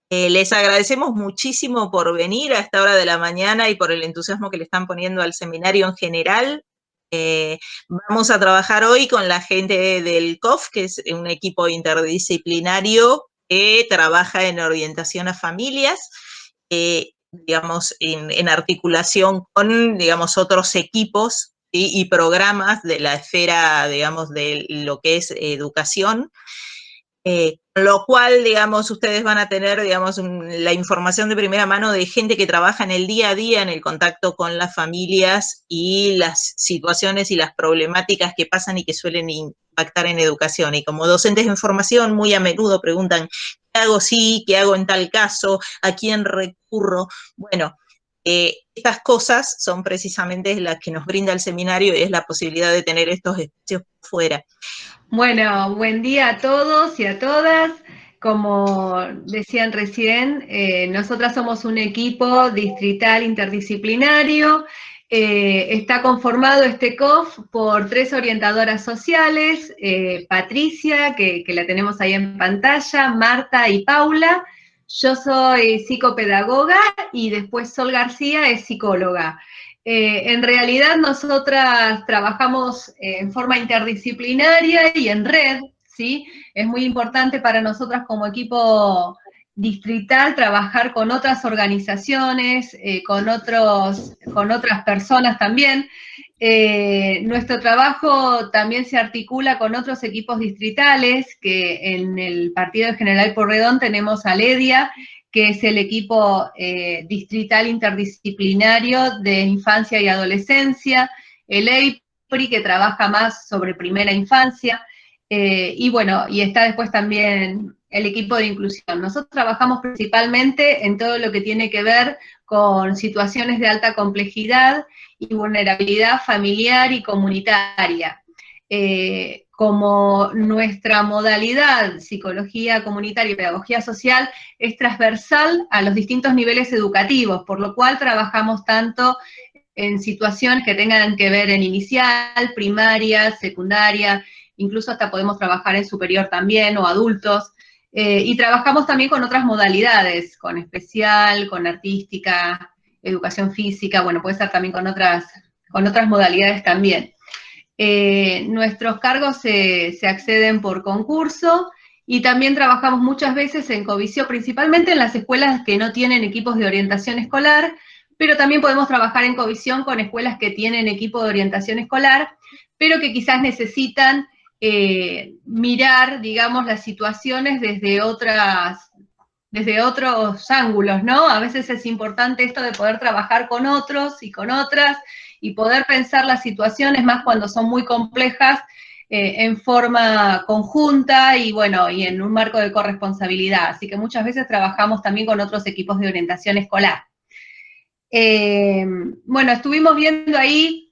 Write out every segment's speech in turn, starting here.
Les agradecemos muchísimo por venir a esta hora de la mañana y por el entusiasmo que le están poniendo al seminario en general. Vamos a trabajar hoy con la gente del COF, que es un equipo interdisciplinario que trabaja en orientación a familias, digamos, en articulación con, digamos, otros equipos y programas de la esfera, digamos, de lo que es educación. Con lo cual, digamos, ustedes van a tener, digamos, la información de primera mano de gente que trabaja en el día a día, en el contacto con las familias y las situaciones y las problemáticas que pasan y que suelen impactar en educación. Y como docentes de formación, muy a menudo preguntan, ¿qué hago si? ¿Qué hago en tal caso? ¿A quién recurro? Bueno, estas cosas son precisamente las que nos brinda el seminario y es la posibilidad de tener estos espacios fuera. Bueno, buen día a todos y a todas. Como decían recién, nosotras somos un equipo distrital interdisciplinario. Está conformado este COF por 3 orientadoras sociales, Patricia, que la tenemos ahí en pantalla, Marta y Paula. Yo soy psicopedagoga y después Sol García es psicóloga. En realidad nosotras trabajamos en forma interdisciplinaria y en red, ¿sí? Es muy importante para nosotras como equipo distrital trabajar con otras organizaciones, con otras personas también. Nuestro trabajo también se articula con otros equipos distritales, que en el partido de General Porredón tenemos a Ledia, que es el equipo distrital interdisciplinario de infancia y adolescencia, el EIPRI, que trabaja más sobre primera infancia, y bueno, y está después también el equipo de inclusión. Nosotros trabajamos principalmente en todo lo que tiene que ver con situaciones de alta complejidad y vulnerabilidad familiar y comunitaria. Como nuestra modalidad, psicología comunitaria y pedagogía social, es transversal a los distintos niveles educativos, por lo cual trabajamos tanto en situaciones que tengan que ver en inicial, primaria, secundaria, incluso hasta podemos trabajar en superior también, o adultos, y trabajamos también con otras modalidades, con especial, con artística, educación física, bueno, puede ser también con otras modalidades también. Nuestros cargos se acceden por concurso y también trabajamos muchas veces en covisión, principalmente en las escuelas que no tienen equipos de orientación escolar, pero también podemos trabajar en covisión con escuelas que tienen equipo de orientación escolar, pero que quizás necesitan mirar, digamos, las situaciones desde otros ángulos, ¿no? A veces es importante esto de poder trabajar con otros y con otras y poder pensar las situaciones más cuando son muy complejas en forma conjunta y bueno, y en un marco de corresponsabilidad. Así que muchas veces trabajamos también con otros equipos de orientación escolar. Bueno, estuvimos viendo ahí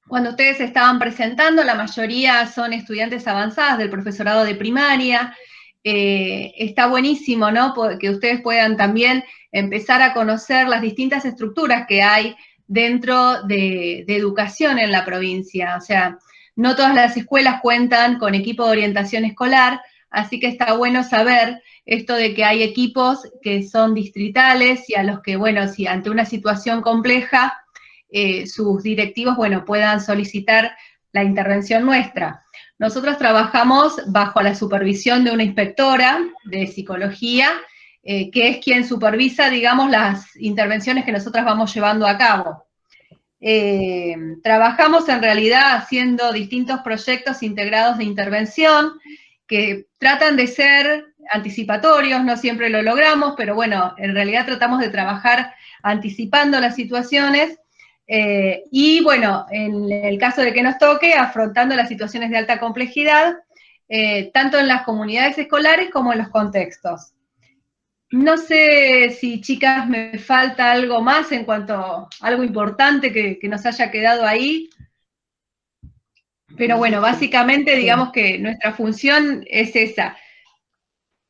cuando ustedes estaban presentando, la mayoría son estudiantes avanzadas del profesorado de primaria. Está buenísimo, ¿no? Que ustedes puedan también empezar a conocer las distintas estructuras que hay dentro de educación en la provincia. O sea, no todas las escuelas cuentan con equipo de orientación escolar, así que está bueno saber esto de que hay equipos que son distritales y a los que, bueno, si ante una situación compleja, sus directivos, bueno, puedan solicitar la intervención nuestra. Nosotros trabajamos bajo la supervisión de una inspectora de psicología, que es quien supervisa, digamos, las intervenciones que nosotras vamos llevando a cabo. Trabajamos en realidad haciendo distintos proyectos integrados de intervención que tratan de ser anticipatorios, no siempre lo logramos, pero bueno, en realidad tratamos de trabajar anticipando las situaciones y bueno, en el caso de que nos toque, afrontando las situaciones de alta complejidad, tanto en las comunidades escolares como en los contextos. No sé si, chicas, me falta algo más en cuanto a algo importante que nos haya quedado ahí. Pero bueno, básicamente digamos que nuestra función es esa.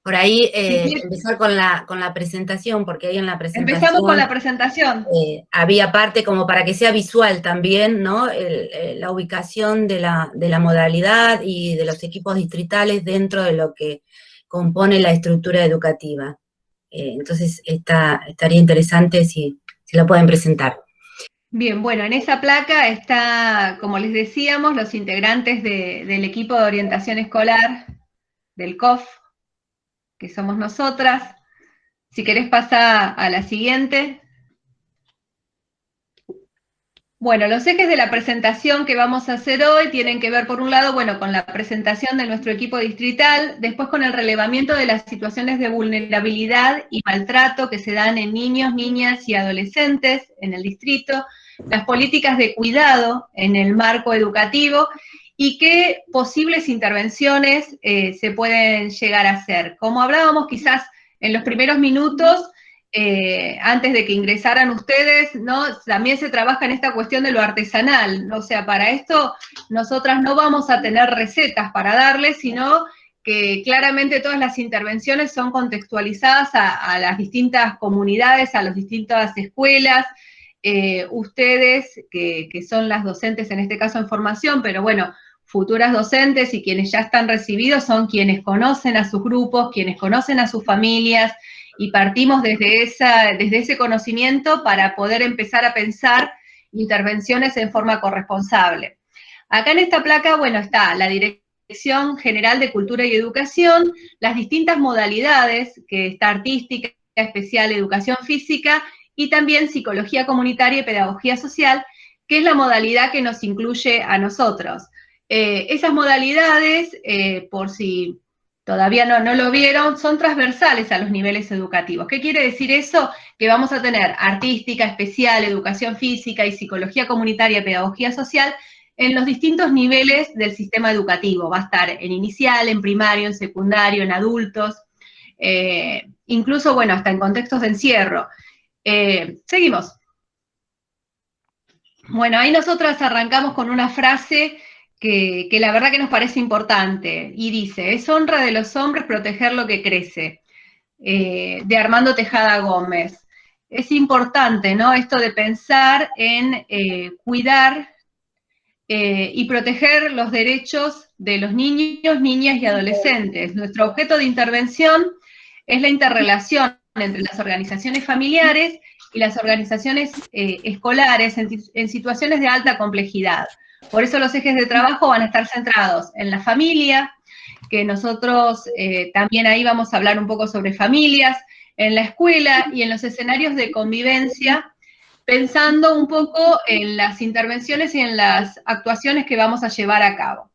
Por ahí Si empezar con la presentación, porque ahí en la empezamos con la presentación presentación. había parte como para que sea visual también, ¿no? La ubicación de la modalidad y de los equipos distritales dentro de lo que compone la estructura educativa. Entonces estaría interesante si lo pueden presentar. Bien, bueno, en esa placa está, como les decíamos, los integrantes del equipo de orientación escolar del COF, que somos nosotras. Si querés pasar a la siguiente. Bueno, los ejes de la presentación que vamos a hacer hoy tienen que ver, por un lado, bueno, con la presentación de nuestro equipo distrital, después con el relevamiento de las situaciones de vulnerabilidad y maltrato que se dan en niños, niñas y adolescentes en el distrito, las políticas de cuidado en el marco educativo y qué posibles intervenciones se pueden llegar a hacer. Como hablábamos quizás en los primeros minutos, antes de que ingresaran ustedes, ¿no? También se trabaja en esta cuestión de lo artesanal, ¿no? O sea, para esto nosotras no vamos a tener recetas para darles, sino que claramente todas las intervenciones son contextualizadas a las distintas comunidades, a las distintas escuelas. Ustedes, que son las docentes en este caso en formación, pero bueno, futuras docentes y quienes ya están recibidos son quienes conocen a sus grupos, quienes conocen a sus familias, y partimos desde ese conocimiento para poder empezar a pensar intervenciones en forma corresponsable. Acá en esta placa, bueno, está la Dirección General de Cultura y Educación, las distintas modalidades, que está artística, especial, educación física, y también psicología comunitaria y pedagogía social, que es la modalidad que nos incluye a nosotros. Esas modalidades, por si todavía no lo vieron, son transversales a los niveles educativos. ¿Qué quiere decir eso? Que vamos a tener artística, especial, educación física y psicología comunitaria y pedagogía social en los distintos niveles del sistema educativo. Va a estar en inicial, en primario, en secundario, en adultos, incluso, bueno, hasta en contextos de encierro. Seguimos. Bueno, ahí nosotras arrancamos con una frase que la verdad que nos parece importante, y dice: es honra de los hombres proteger lo que crece, de Armando Tejada Gómez. Es importante, ¿no?, esto de pensar en cuidar y proteger los derechos de los niños, niñas y adolescentes. Nuestro objeto de intervención es la interrelación entre las organizaciones familiares y las organizaciones escolares en situaciones de alta complejidad. Por eso los ejes de trabajo van a estar centrados en la familia, que nosotros también ahí vamos a hablar un poco sobre familias, en la escuela y en los escenarios de convivencia, pensando un poco en las intervenciones y en las actuaciones que vamos a llevar a cabo.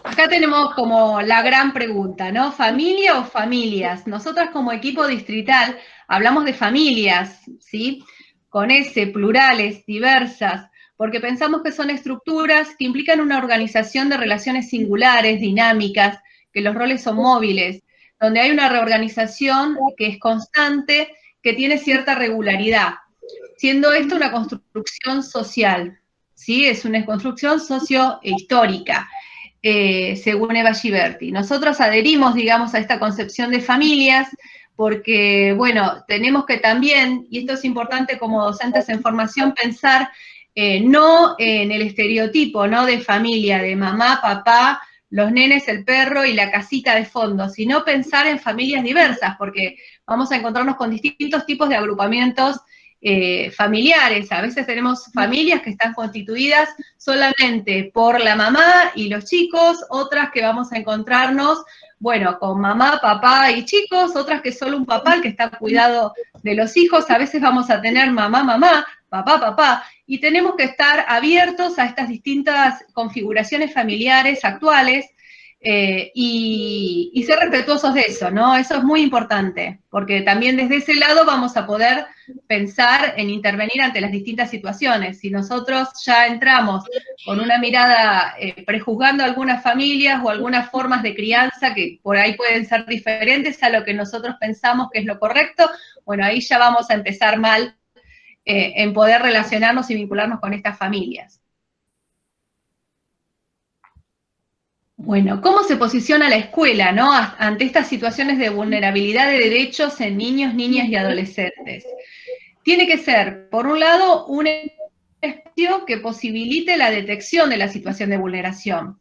Acá tenemos como la gran pregunta, ¿no? ¿Familia o familias? Nosotras como equipo distrital hablamos de familias, ¿sí? Con S, plurales, diversas, porque pensamos que son estructuras que implican una organización de relaciones singulares, dinámicas, que los roles son móviles, donde hay una reorganización que es constante, que tiene cierta regularidad, siendo esto una construcción social, ¿sí? Es una construcción socio-histórica. Según Eva Giberti. Nosotros adherimos, digamos, a esta concepción de familias porque, bueno, tenemos que también, y esto es importante como docentes en formación, pensar no en el estereotipo, ¿no?, de familia, de mamá, papá, los nenes, el perro y la casita de fondo, sino pensar en familias diversas, porque vamos a encontrarnos con distintos tipos de agrupamientos familiares. A veces tenemos familias que están constituidas solamente por la mamá y los chicos, otras que vamos a encontrarnos, bueno, con mamá, papá y chicos, otras que solo un papá el que está al cuidado de los hijos. A veces vamos a tener mamá, mamá, papá, papá, y tenemos que estar abiertos a estas distintas configuraciones familiares actuales, y ser respetuosos de eso, ¿no? Eso es muy importante, porque también desde ese lado vamos a poder pensar en intervenir ante las distintas situaciones. Si nosotros ya entramos con una mirada prejuzgando algunas familias o algunas formas de crianza que por ahí pueden ser diferentes a lo que nosotros pensamos que es lo correcto, bueno, ahí ya vamos a empezar mal en poder relacionarnos y vincularnos con estas familias. Bueno, ¿cómo se posiciona la escuela, ¿no?, ante estas situaciones de vulnerabilidad de derechos en niños, niñas y adolescentes? Tiene que ser, por un lado, un espacio que posibilite la detección de la situación de vulneración.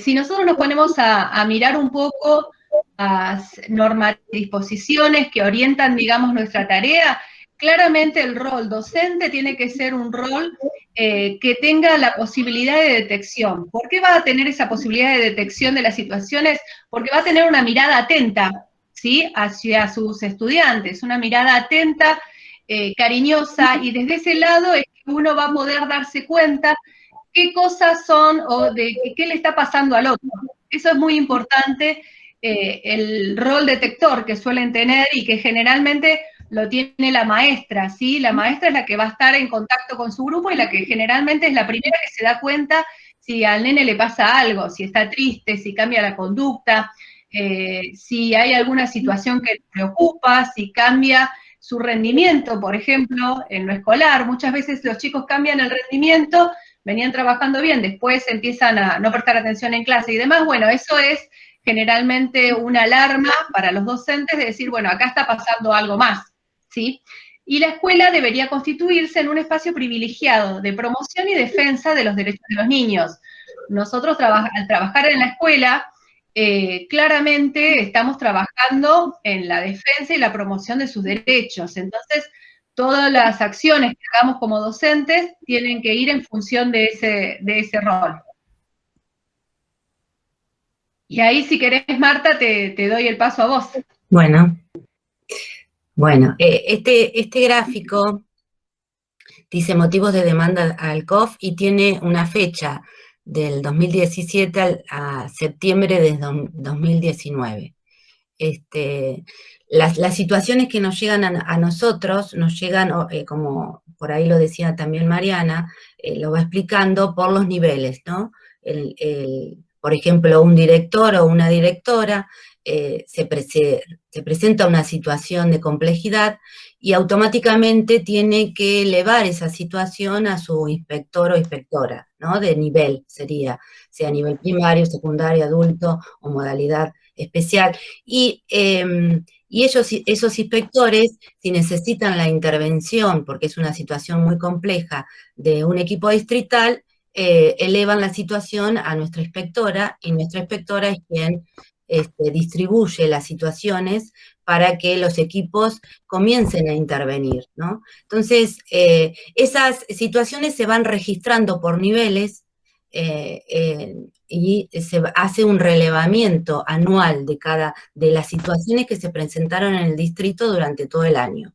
Si nosotros nos ponemos a mirar un poco normas y disposiciones que orientan, digamos, nuestra tarea, claramente el rol docente tiene que ser un rol que tenga la posibilidad de detección. ¿Por qué va a tener esa posibilidad de detección de las situaciones? Porque va a tener una mirada atenta, ¿sí?, hacia sus estudiantes, una mirada atenta, cariñosa, y desde ese lado es que uno va a poder darse cuenta qué cosas son o de qué le está pasando al otro. Eso es muy importante, el rol detector que suelen tener y que generalmente lo tiene la maestra, ¿sí? La maestra es la que va a estar en contacto con su grupo y la que generalmente es la primera que se da cuenta si al nene le pasa algo, si está triste, si cambia la conducta, si hay alguna situación que le preocupa, si cambia su rendimiento, por ejemplo, en lo escolar. Muchas veces los chicos cambian el rendimiento, venían trabajando bien, después empiezan a no prestar atención en clase y demás. Bueno, eso es generalmente una alarma para los docentes de decir, bueno, acá está pasando algo más, ¿sí? Y la escuela debería constituirse en un espacio privilegiado de promoción y defensa de los derechos de los niños. Nosotros al trabajar en la escuela, claramente estamos trabajando en la defensa y la promoción de sus derechos. Entonces, todas las acciones que hagamos como docentes tienen que ir en función de ese rol. Y ahí, si querés, Marta, te doy el paso a vos. Bueno, este gráfico dice motivos de demanda al COF y tiene una fecha del 2017 a septiembre de 2019. Las situaciones que nos llegan a nosotros, nos llegan, como por ahí lo decía también Mariana, lo va explicando por los niveles, ¿no? Por ejemplo, un director o una directora se presenta una situación de complejidad y automáticamente tiene que elevar esa situación a su inspector o inspectora, ¿no? De nivel sería, sea nivel primario, secundario, adulto o modalidad especial. Y esos inspectores, si necesitan la intervención, porque es una situación muy compleja, de un equipo distrital, elevan la situación a nuestra inspectora, y nuestra inspectora es quien distribuye las situaciones para que los equipos comiencen a intervenir, ¿no? Entonces, esas situaciones se van registrando por niveles, y se hace un relevamiento anual de las situaciones que se presentaron en el distrito durante todo el año.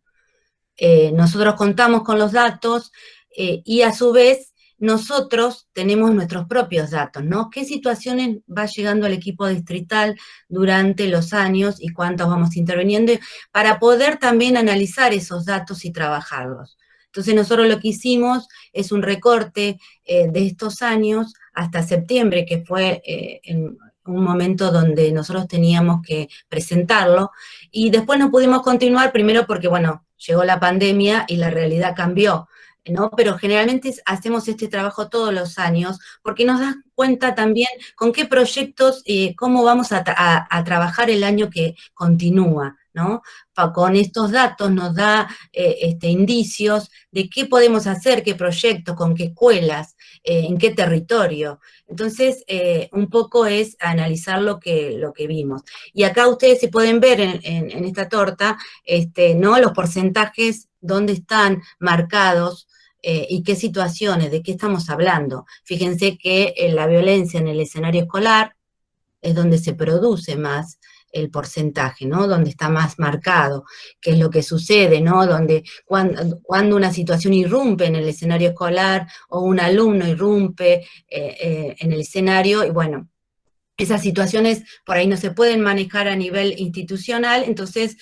Nosotros contamos con los datos y a su vez nosotros tenemos nuestros propios datos, ¿no? ¿Qué situaciones va llegando al equipo distrital durante los años y cuántos vamos interviniendo? Para poder también analizar esos datos y trabajarlos. Entonces nosotros lo que hicimos es un recorte de estos años hasta septiembre, que fue en un momento donde nosotros teníamos que presentarlo, y después no pudimos continuar, primero porque, bueno, llegó la pandemia y la realidad cambió, ¿no? Pero generalmente hacemos este trabajo todos los años porque nos da cuenta también con qué proyectos, cómo vamos a trabajar el año que continúa, ¿no? Con estos datos nos da indicios de qué podemos hacer, qué proyectos, con qué escuelas, en qué territorio. Entonces, un poco es analizar lo que vimos. Y acá ustedes se pueden ver en esta torta, ¿no? Los porcentajes, dónde están marcados, y qué situaciones, de qué estamos hablando. Fíjense que la violencia en el escenario escolar es donde se produce más el porcentaje, ¿no? Donde está más marcado, qué es lo que sucede, ¿no? Cuando una situación irrumpe en el escenario escolar o un alumno irrumpe en el escenario, y bueno, esas situaciones por ahí no se pueden manejar a nivel institucional, entonces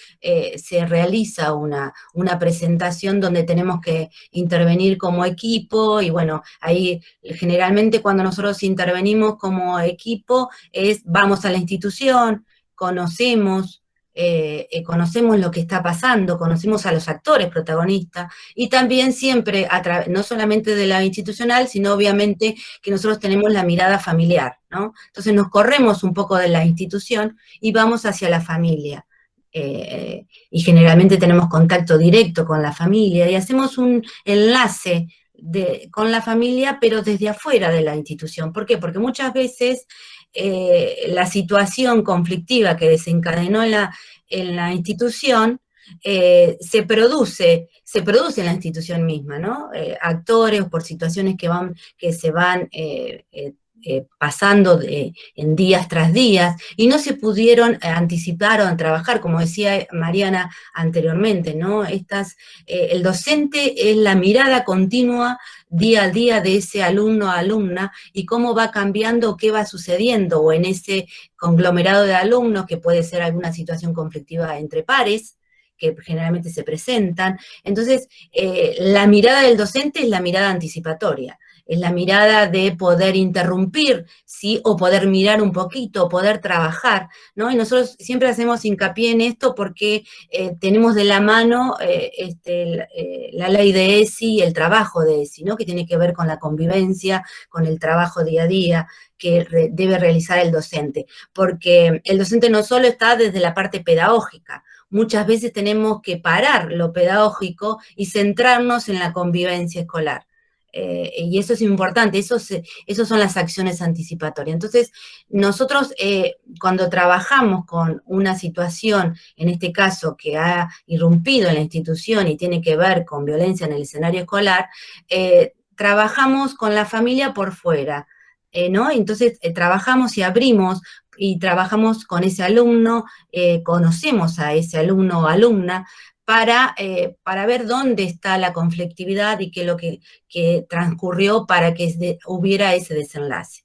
se realiza una presentación donde tenemos que intervenir como equipo, y bueno, ahí generalmente cuando nosotros intervenimos como equipo vamos a la institución, conocemos lo que está pasando, conocemos a los actores protagonistas, y también siempre, no solamente de la institucional, sino obviamente que nosotros tenemos la mirada familiar, ¿no? Entonces nos corremos un poco de la institución y vamos hacia la familia. Y generalmente tenemos contacto directo con la familia y hacemos un enlace con la familia, pero desde afuera de la institución. ¿Por qué? Porque muchas veces la situación conflictiva que desencadenó en la institución se produce en la institución misma, ¿no? Actores por situaciones que se van pasando en días tras días, y no se pudieron anticipar o trabajar, como decía Mariana anteriormente, ¿no? El docente es la mirada continua día a día de ese alumno o alumna, y cómo va cambiando, qué va sucediendo, o en ese conglomerado de alumnos, que puede ser alguna situación conflictiva entre pares, que generalmente se presentan. Entonces, la mirada del docente es la mirada anticipatoria, es la mirada de poder interrumpir, ¿sí? O poder mirar un poquito, poder trabajar, ¿no? Y nosotros siempre hacemos hincapié en esto porque tenemos de la mano la ley de ESI y el trabajo de ESI, ¿no? Que tiene que ver con la convivencia, con el trabajo día a día que debe realizar el docente, porque el docente no solo está desde la parte pedagógica, muchas veces tenemos que parar lo pedagógico y centrarnos en la convivencia escolar. Y eso es importante, esos son las acciones anticipatorias. Entonces, nosotros cuando trabajamos con una situación, en este caso que ha irrumpido en la institución y tiene que ver con violencia en el escenario escolar, trabajamos con la familia por fuera, ¿no? Entonces, trabajamos y abrimos y trabajamos con ese alumno, conocemos a ese alumno o alumna, para ver dónde está la conflictividad y qué es lo que transcurrió para que hubiera ese desenlace.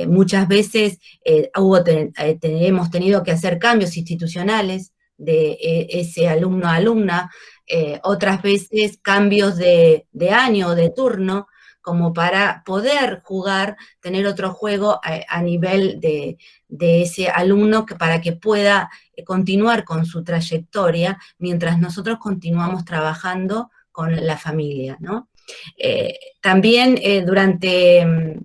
Muchas veces hemos tenido que hacer cambios institucionales de ese alumno a alumna, otras veces cambios de año o de turno, como para poder jugar, tener otro juego a nivel de ese alumno, para que pueda continuar con su trayectoria mientras nosotros continuamos trabajando con la familia, ¿no? También durante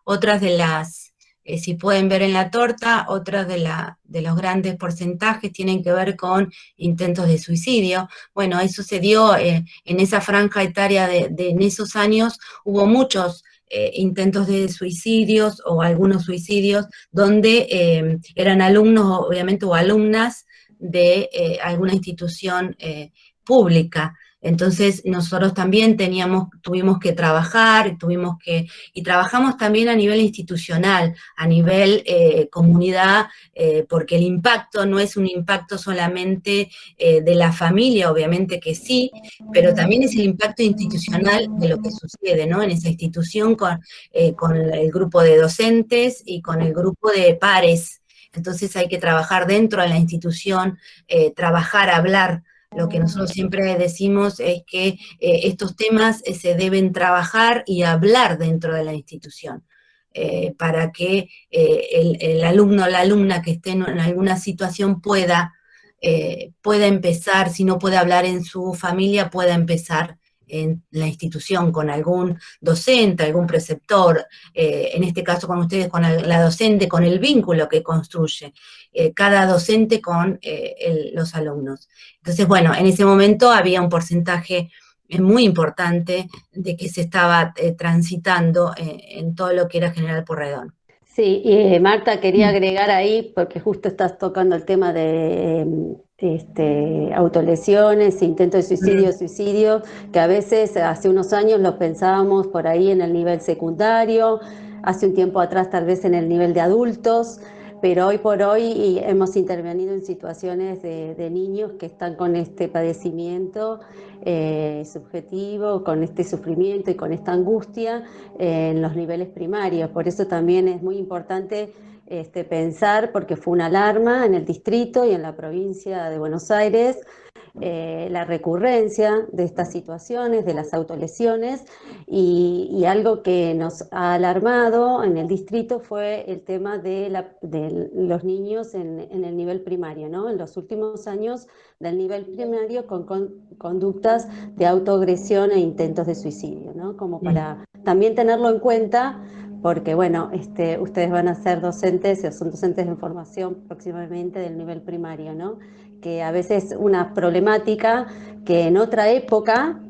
otras de las, si pueden ver en la torta, otras de los grandes porcentajes tienen que ver con intentos de suicidio. Bueno, eso se dio en esa franja etaria en esos años, hubo muchos intentos de suicidios o algunos suicidios donde eran alumnos, obviamente, o alumnas de alguna institución pública. Entonces, nosotros también tuvimos que trabajar, y trabajamos también a nivel institucional, a nivel comunidad, porque el impacto no es un impacto solamente de la familia, obviamente que sí, pero también es el impacto institucional de lo que sucede, ¿no? En esa institución con el grupo de docentes y con el grupo de pares. Entonces hay que trabajar dentro de la institución, trabajar, hablar. Lo que nosotros siempre decimos es que estos temas se deben trabajar y hablar dentro de la institución, para que el alumno o la alumna que esté en alguna situación pueda empezar, si no puede hablar en su familia, pueda empezar en la institución con algún docente, algún preceptor, en este caso con ustedes, con la docente, con el vínculo que construye cada docente con los alumnos. Entonces, bueno, en ese momento había un porcentaje muy importante de que se estaba transitando en todo lo que era General Pueyrredón. Sí, Marta, quería agregar ahí, porque justo estás tocando el tema de autolesiones, intentos de suicidio, que a veces hace unos años lo pensábamos por ahí en el nivel secundario, hace un tiempo atrás tal vez en el nivel de adultos, pero hoy por hoy hemos intervenido en situaciones de niños que están con este padecimiento subjetivo, con este sufrimiento y con esta angustia en los niveles primarios. Por eso también es muy importante pensar, porque fue una alarma en el distrito y en la provincia de Buenos Aires, la recurrencia de estas situaciones, de las autolesiones, y algo que nos ha alarmado en el distrito fue el tema de los niños en el nivel primario, ¿no? En los últimos años del nivel primario con conductas de autoagresión e intentos de suicidio, ¿no? Como para también tenerlo en cuenta, porque bueno, ustedes van a ser docentes, o son docentes de formación próximamente del nivel primario, ¿no? Que a veces una problemática que en otra época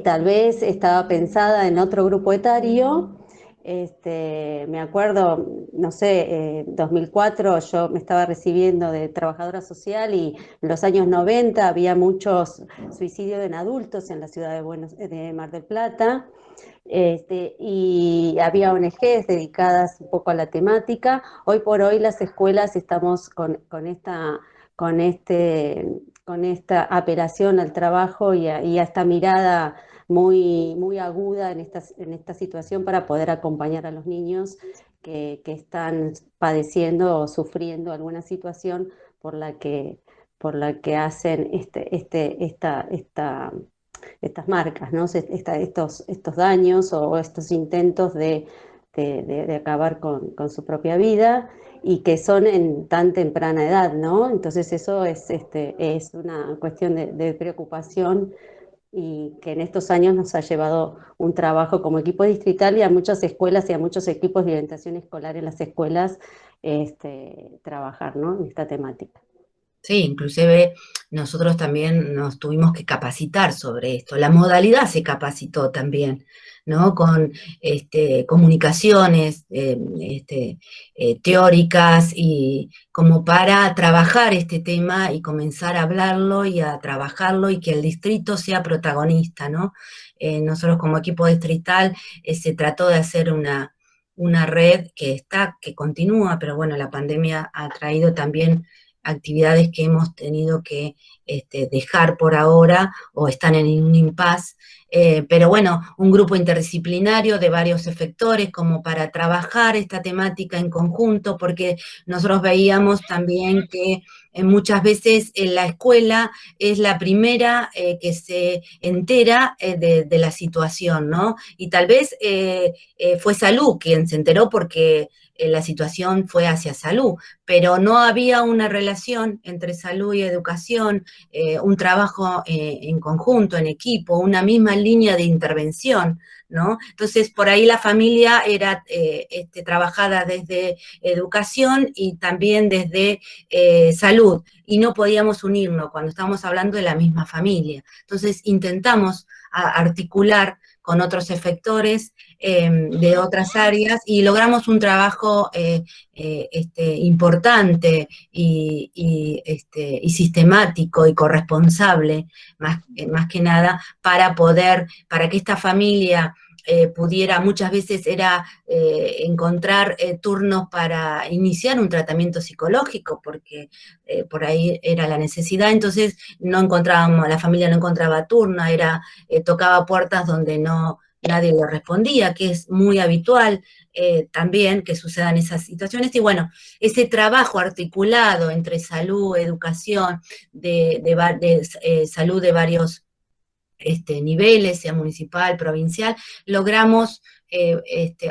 Tal vez estaba pensada en otro grupo etario. Me acuerdo, no sé, en 2004 yo me estaba recibiendo de trabajadora social y en los años 90 había muchos suicidios en adultos en la ciudad de Mar del Plata. Y había ONGs dedicadas un poco a la temática. Hoy por hoy las escuelas estamos con, con esta apelación al trabajo y a esta mirada muy, muy aguda en esta situación para poder acompañar a los niños que están padeciendo o sufriendo alguna situación por por la que hacen estas marcas, ¿no? Estos daños o estos intentos de acabar con su propia vida y que son en tan temprana edad, ¿no? Entonces eso es una cuestión de preocupación y que en estos años nos ha llevado un trabajo como equipo distrital y a muchas escuelas y a muchos equipos de orientación escolar en las escuelas trabajar, ¿no? En esta temática. Sí, inclusive nosotros también nos tuvimos que capacitar sobre esto. La modalidad se capacitó también, ¿no? Con comunicaciones teóricas y como para trabajar este tema y comenzar a hablarlo y a trabajarlo y que el distrito sea protagonista, ¿no? Nosotros como equipo distrital se trató de hacer una red que continúa, pero bueno, la pandemia ha traído también actividades que hemos tenido que dejar por ahora o están en un impasse. Pero bueno, un grupo interdisciplinario de varios efectores como para trabajar esta temática en conjunto, porque nosotros veíamos también que muchas veces en la escuela es la primera que se entera de la situación, ¿no? Y tal vez fue salud quien se enteró porque la situación fue hacia salud, pero no había una relación entre salud y educación, un trabajo en conjunto, en equipo, una misma línea de intervención, ¿no? Entonces, por ahí la familia era trabajada desde educación y también desde salud, y no podíamos unirnos cuando estábamos hablando de la misma familia. Entonces, intentamos articular con otros efectores de otras áreas y logramos un trabajo importante y sistemático y corresponsable, más que nada, para que esta familia pudiera, muchas veces era encontrar turnos para iniciar un tratamiento psicológico, porque por ahí era la necesidad, entonces no encontrábamos, la familia no encontraba turno, tocaba puertas donde nadie le respondía, que es muy habitual también que sucedan esas situaciones. Y bueno, ese trabajo articulado entre salud, educación, salud de varios niveles, sea municipal, provincial, logramos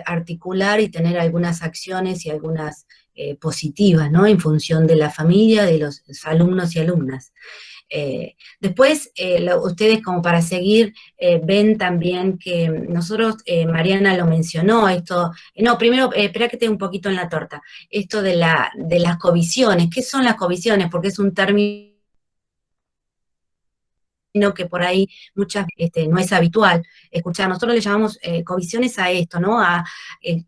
articular y tener algunas acciones y algunas positivas, ¿no? En función de la familia, de los alumnos y alumnas. Después, ustedes como para seguir, ven también que nosotros, Mariana lo mencionó, esto, no, primero, espera que tenga un poquito en la torta, esto de las covisiones. ¿Qué son las covisiones? Porque es un término que por ahí muchas no es habitual escuchar. Nosotros le llamamos covisiones a esto, ¿no?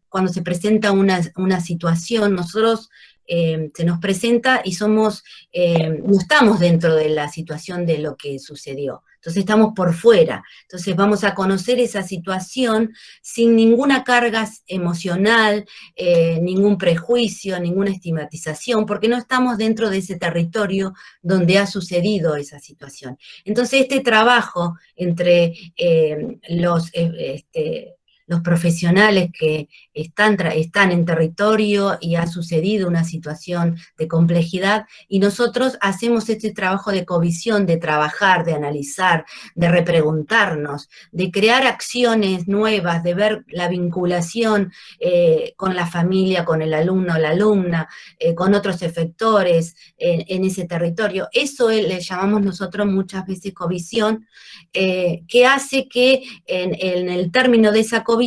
Cuando se presenta una situación, nosotros se nos presenta y no estamos dentro de la situación de lo que sucedió. Entonces estamos por fuera. Entonces vamos a conocer esa situación sin ninguna carga emocional, ningún prejuicio, ninguna estigmatización, porque no estamos dentro de ese territorio donde ha sucedido esa situación. Entonces este trabajo entre los profesionales que están en territorio y ha sucedido una situación de complejidad, y nosotros hacemos este trabajo de covisión, de trabajar, de analizar, de repreguntarnos, de crear acciones nuevas, de ver la vinculación con la familia, con el alumno o la alumna, con otros efectores en ese territorio. Eso le llamamos nosotros muchas veces covisión, que hace que en el término de esa covisión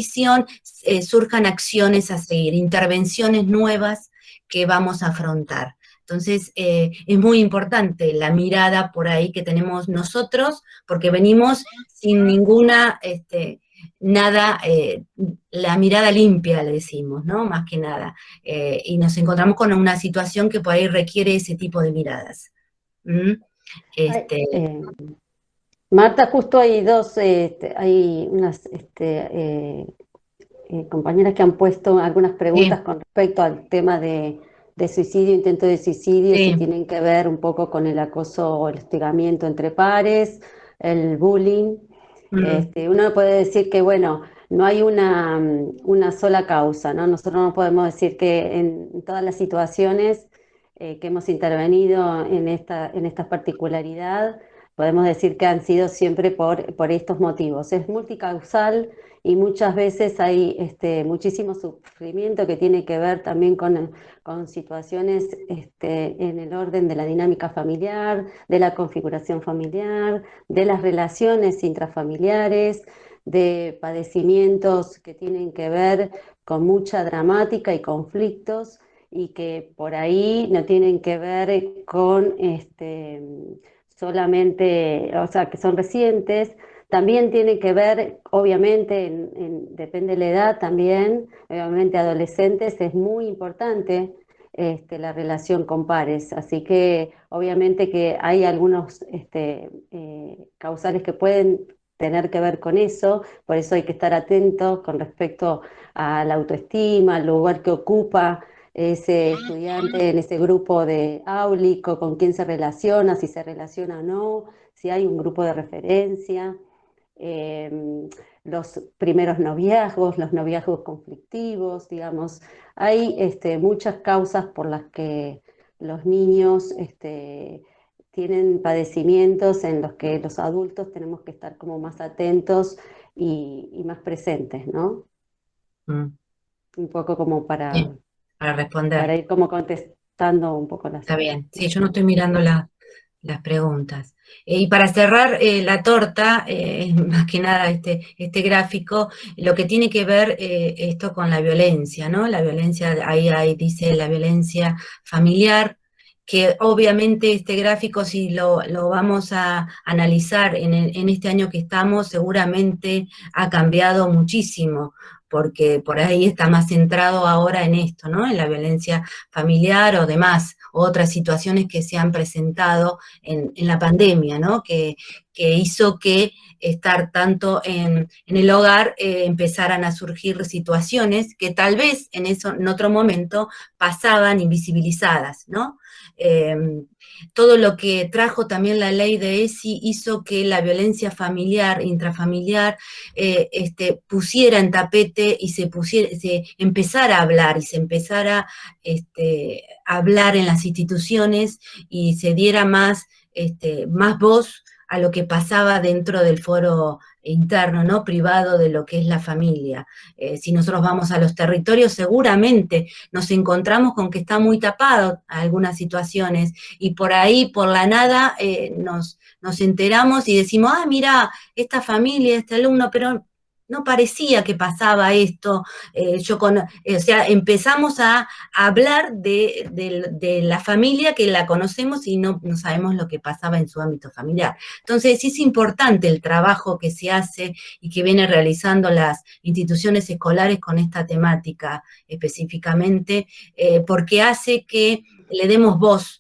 surjan acciones a seguir, intervenciones nuevas que vamos a afrontar. Entonces, es muy importante la mirada por ahí que tenemos nosotros, porque venimos sin ninguna, nada, la mirada limpia, le decimos, ¿no? Más que nada. Y nos encontramos con una situación que por ahí requiere ese tipo de miradas. ¿Mm? Marta, justo hay hay unas compañeras que han puesto algunas preguntas con respecto al tema de suicidio, intento de suicidio, si tienen que ver un poco con el acoso o el hostigamiento entre pares, el bullying. Uno puede decir que, bueno, no hay una sola causa, ¿no? Nosotros no podemos decir que en todas las situaciones que hemos intervenido en esta particularidad, podemos decir que han sido siempre por estos motivos. Es multicausal y muchas veces hay muchísimo sufrimiento que tiene que ver también con situaciones en el orden de la dinámica familiar, de la configuración familiar, de las relaciones intrafamiliares, de padecimientos que tienen que ver con mucha dramática y conflictos y que por ahí no tienen que ver con solamente, o sea, que son recientes. También tiene que ver, obviamente, depende de la edad también, obviamente adolescentes es muy importante la relación con pares, así que obviamente que hay algunos causales que pueden tener que ver con eso, por eso hay que estar atentos con respecto a la autoestima, al lugar que ocupa ese estudiante en ese grupo de áulico, con quién se relaciona, si se relaciona o no, si hay un grupo de referencia, los primeros noviazgos, los noviazgos conflictivos, digamos. Hay muchas causas por las que los niños tienen padecimientos en los que los adultos tenemos que estar como más atentos y más presentes, ¿no? Un poco como para responder. Para ir como contestando un poco las... Está bien, sí, yo no estoy mirando las preguntas. Y para cerrar la torta, más que nada este gráfico, lo que tiene que ver esto con la violencia, ¿no? La violencia, ahí dice la violencia familiar, que obviamente este gráfico, si lo vamos a analizar en este año que estamos, seguramente ha cambiado muchísimo, porque por ahí está más centrado ahora en esto, ¿no? En la violencia familiar o demás, otras situaciones que se han presentado en la pandemia, ¿no? Que hizo que estar tanto en el hogar empezaran a surgir situaciones que tal vez en otro momento pasaban invisibilizadas, ¿no? Todo lo que trajo también la ley de ESI hizo que la violencia familiar, intrafamiliar, pusiera en tapete y se empezara a hablar y se empezara a hablar en las instituciones y se diera más voz a lo que pasaba dentro del foro interno, ¿no? Privado de lo que es la familia. Si nosotros vamos a los territorios, seguramente nos encontramos con que está muy tapado algunas situaciones y por ahí, por la nada, nos enteramos y decimos, mira, esta familia, este alumno, pero no parecía que pasaba esto, o sea, empezamos a hablar de la familia que la conocemos y no sabemos lo que pasaba en su ámbito familiar. Entonces, es importante el trabajo que se hace y que vienen realizando las instituciones escolares con esta temática específicamente, porque hace que le demos voz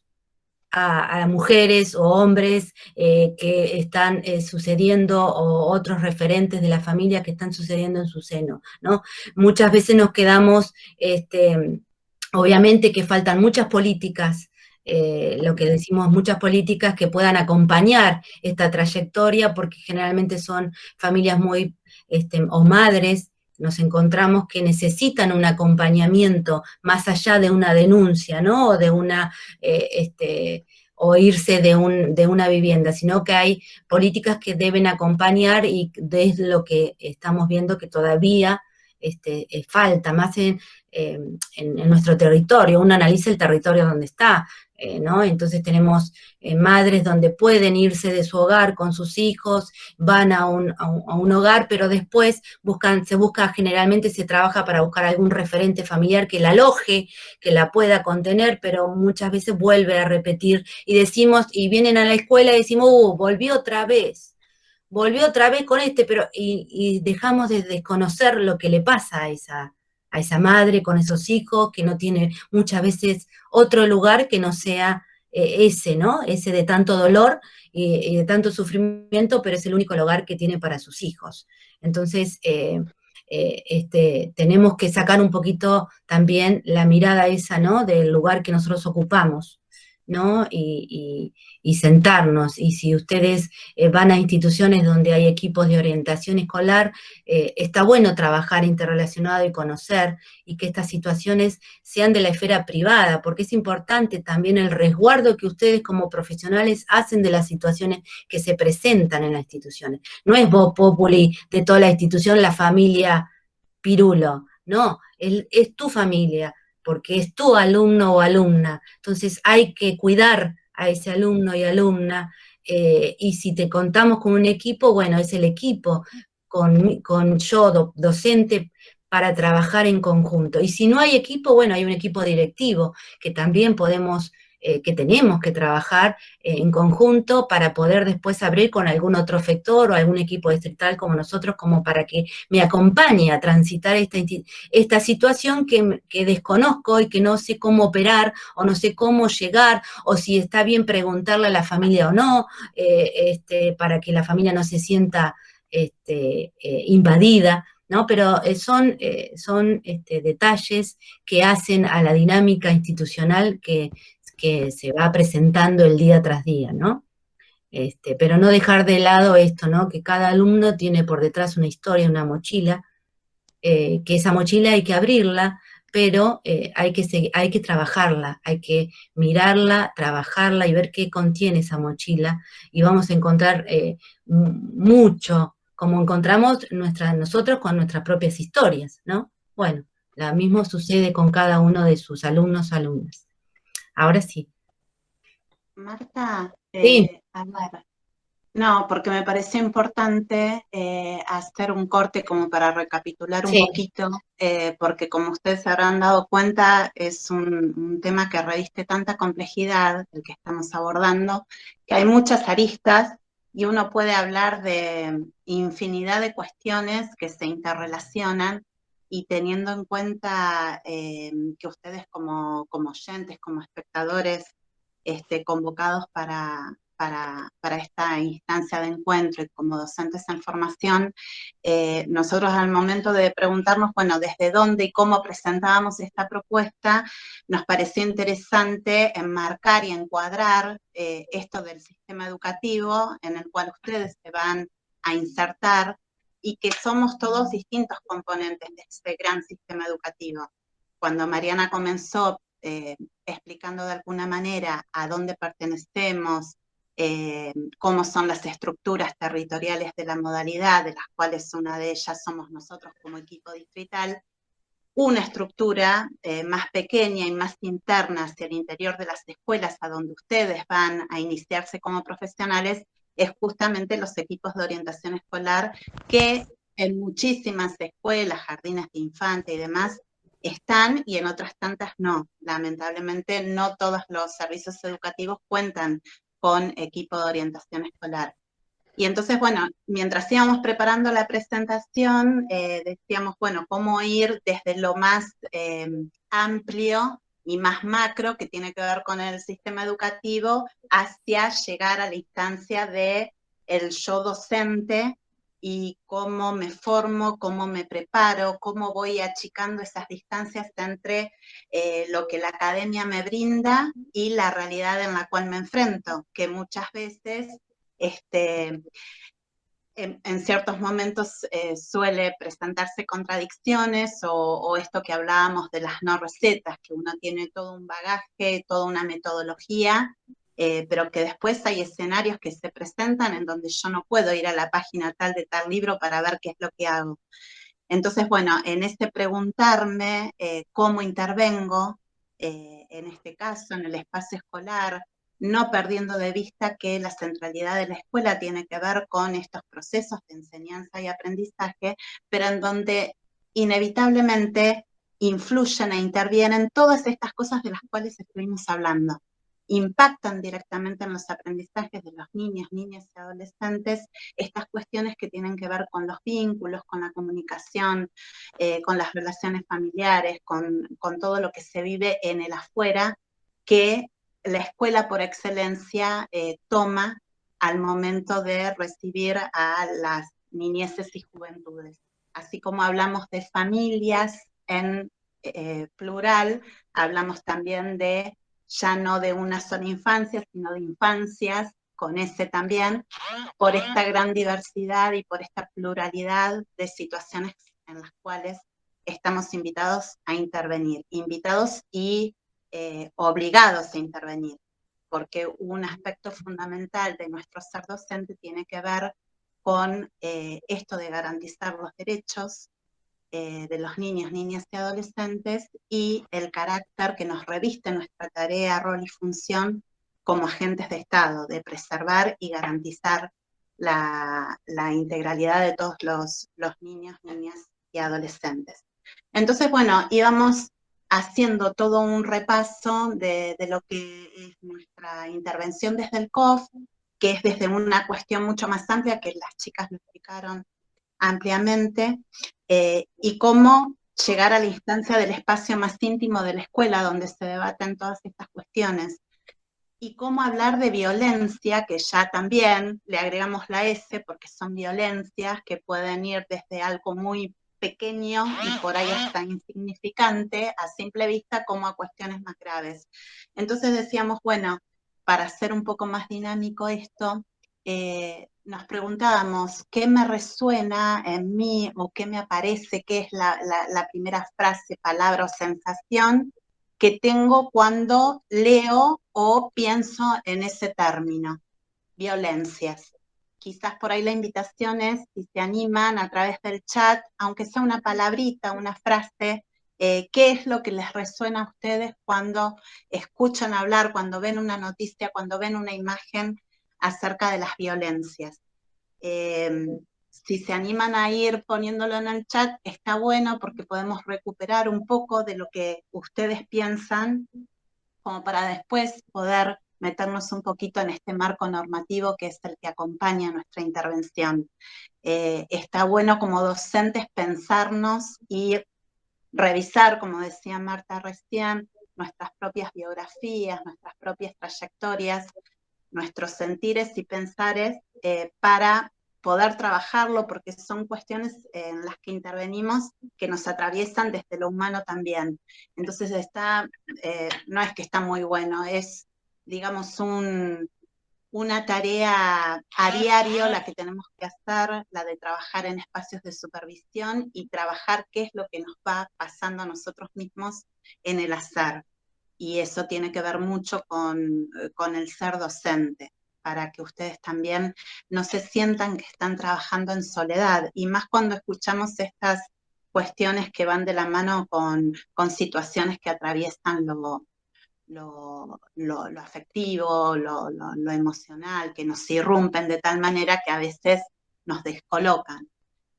a mujeres o hombres que están sucediendo o otros referentes de la familia que están sucediendo en su seno, ¿no? Muchas veces nos quedamos, obviamente que faltan muchas políticas, lo que decimos, muchas políticas que puedan acompañar esta trayectoria, porque generalmente son familias muy, o madres, nos encontramos que necesitan un acompañamiento más allá de una denuncia, ¿no? O de una, o irse de una vivienda, sino que hay políticas que deben acompañar y es lo que estamos viendo que todavía falta, más en nuestro territorio. Uno analiza el territorio donde está, ¿no? Entonces tenemos madres donde pueden irse de su hogar con sus hijos, van a un hogar, pero después generalmente se trabaja para buscar algún referente familiar que la aloje, que la pueda contener, pero muchas veces vuelve a repetir, y decimos, y vienen a la escuela y decimos, volvió otra vez con y dejamos de desconocer lo que le pasa a esa madre con esos hijos, que no tiene muchas veces otro lugar que no sea ese, ¿no? Ese de tanto dolor y de tanto sufrimiento, pero es el único lugar que tiene para sus hijos. Entonces, tenemos que sacar un poquito también la mirada esa, ¿no? Del lugar que nosotros ocupamos, ¿no? Y sentarnos, y si ustedes van a instituciones donde hay equipos de orientación escolar, está bueno trabajar interrelacionado y conocer, y que estas situaciones sean de la esfera privada, porque es importante también el resguardo que ustedes como profesionales hacen de las situaciones que se presentan en las instituciones. No es voz populi de toda la institución, la familia Pirulo, no, es tu familia, porque es tu alumno o alumna. Entonces hay que cuidar a ese alumno y alumna, y si te contamos con un equipo, bueno, es el equipo, con yo, docente, para trabajar en conjunto. Y si no hay equipo, bueno, hay un equipo directivo, que también que tenemos que trabajar en conjunto para poder después abrir con algún otro sector o algún equipo distrital como nosotros, como para que me acompañe a transitar esta situación que desconozco y que no sé cómo operar, o no sé cómo llegar, o si está bien preguntarle a la familia o no, para que la familia no se sienta invadida, ¿no? Pero son detalles que hacen a la dinámica institucional que se va presentando el día tras día, ¿no? Pero no dejar de lado esto, ¿no? Que cada alumno tiene por detrás una historia, una mochila, que esa mochila hay que abrirla, pero hay que trabajarla, hay que mirarla, trabajarla y ver qué contiene esa mochila, y vamos a encontrar mucho, como encontramos nosotros con nuestras propias historias, ¿no? Bueno, lo mismo sucede con cada uno de sus alumnos, alumnas. Ahora sí. Marta, Sí. a ver, no, porque me pareció importante hacer un corte como para recapitular un poquito, porque como ustedes se habrán dado cuenta, es un tema que reviste tanta complejidad, el que estamos abordando, que hay muchas aristas y uno puede hablar de infinidad de cuestiones que se interrelacionan, y teniendo en cuenta que ustedes como oyentes, como espectadores, convocados para esta instancia de encuentro y como docentes en formación, nosotros al momento de preguntarnos, bueno, desde dónde y cómo presentábamos esta propuesta, nos pareció interesante enmarcar y encuadrar esto del sistema educativo en el cual ustedes se van a insertar, y que somos todos distintos componentes de este gran sistema educativo. Cuando Mariana comenzó explicando de alguna manera a dónde pertenecemos, cómo son las estructuras territoriales de la modalidad, de las cuales una de ellas somos nosotros como equipo distrital, una estructura más pequeña y más interna hacia el interior de las escuelas a donde ustedes van a iniciarse como profesionales, es justamente los equipos de orientación escolar, que en muchísimas escuelas, jardines de infante y demás, están, y en otras tantas no. Lamentablemente no todos los servicios educativos cuentan con equipo de orientación escolar. Y entonces, bueno, mientras íbamos preparando la presentación, decíamos, bueno, cómo ir desde lo más amplio y más macro, que tiene que ver con el sistema educativo, hacia llegar a la instancia de el yo docente, y cómo me formo, cómo me preparo, cómo voy achicando esas distancias entre lo que la academia me brinda y la realidad en la cual me enfrento, que muchas veces en ciertos momentos suele presentarse contradicciones, o esto que hablábamos de las no recetas, que uno tiene todo un bagaje, toda una metodología, pero que después hay escenarios que se presentan en donde yo no puedo ir a la página tal de tal libro para ver qué es lo que hago. Entonces, bueno, en este preguntarme cómo intervengo, en este caso, en el espacio escolar, no perdiendo de vista que la centralidad de la escuela tiene que ver con estos procesos de enseñanza y aprendizaje, pero en donde inevitablemente influyen e intervienen todas estas cosas de las cuales estuvimos hablando. Impactan directamente en los aprendizajes de los niños, niñas y adolescentes estas cuestiones que tienen que ver con los vínculos, con la comunicación, con las relaciones familiares, con todo lo que se vive en el afuera, que la escuela por excelencia toma al momento de recibir a las niñeces y juventudes. Así como hablamos de familias en plural, hablamos también de ya no de una sola infancia, sino de infancias, con ese también, por esta gran diversidad y por esta pluralidad de situaciones en las cuales estamos invitados a intervenir, invitados y obligados a intervenir, porque un aspecto fundamental de nuestro ser docente tiene que ver con esto de garantizar los derechos de los niños, niñas y adolescentes y el carácter que nos reviste nuestra tarea, rol y función como agentes de Estado, de preservar y garantizar la integralidad de todos los niños, niñas y adolescentes. Entonces, bueno, íbamos haciendo todo un repaso de lo que es nuestra intervención desde el COF, que es desde una cuestión mucho más amplia, que las chicas lo explicaron ampliamente, y cómo llegar a la instancia del espacio más íntimo de la escuela, donde se debaten todas estas cuestiones, y cómo hablar de violencia, que ya también le agregamos la S, porque son violencias que pueden ir desde algo muy pequeño y por ahí hasta insignificante a simple vista, como a cuestiones más graves. Entonces decíamos, bueno, para hacer un poco más dinámico esto, nos preguntábamos qué me resuena en mí o qué me aparece, qué es la primera frase, palabra o sensación que tengo cuando leo o pienso en ese término, violencias. Quizás por ahí la invitación es, si se animan a través del chat, aunque sea una palabrita, una frase, qué es lo que les resuena a ustedes cuando escuchan hablar, cuando ven una noticia, cuando ven una imagen acerca de las violencias. Si se animan a ir poniéndolo en el chat, está bueno porque podemos recuperar un poco de lo que ustedes piensan, como para después poder meternos un poquito en este marco normativo que es el que acompaña nuestra intervención. Está bueno como docentes pensarnos y revisar, como decía Marta recién, nuestras propias biografías, nuestras propias trayectorias, nuestros sentires y pensares para poder trabajarlo, porque son cuestiones en las que intervenimos que nos atraviesan desde lo humano también. Entonces no es que está muy bueno, es, digamos, una tarea a diario la que tenemos que hacer, la de trabajar en espacios de supervisión y trabajar qué es lo que nos va pasando a nosotros mismos en el hacer. Y eso tiene que ver mucho con el ser docente, para que ustedes también no se sientan que están trabajando en soledad, y más cuando escuchamos estas cuestiones que van de la mano con situaciones que atraviesan lo afectivo, lo emocional, que nos irrumpen de tal manera que a veces nos descolocan.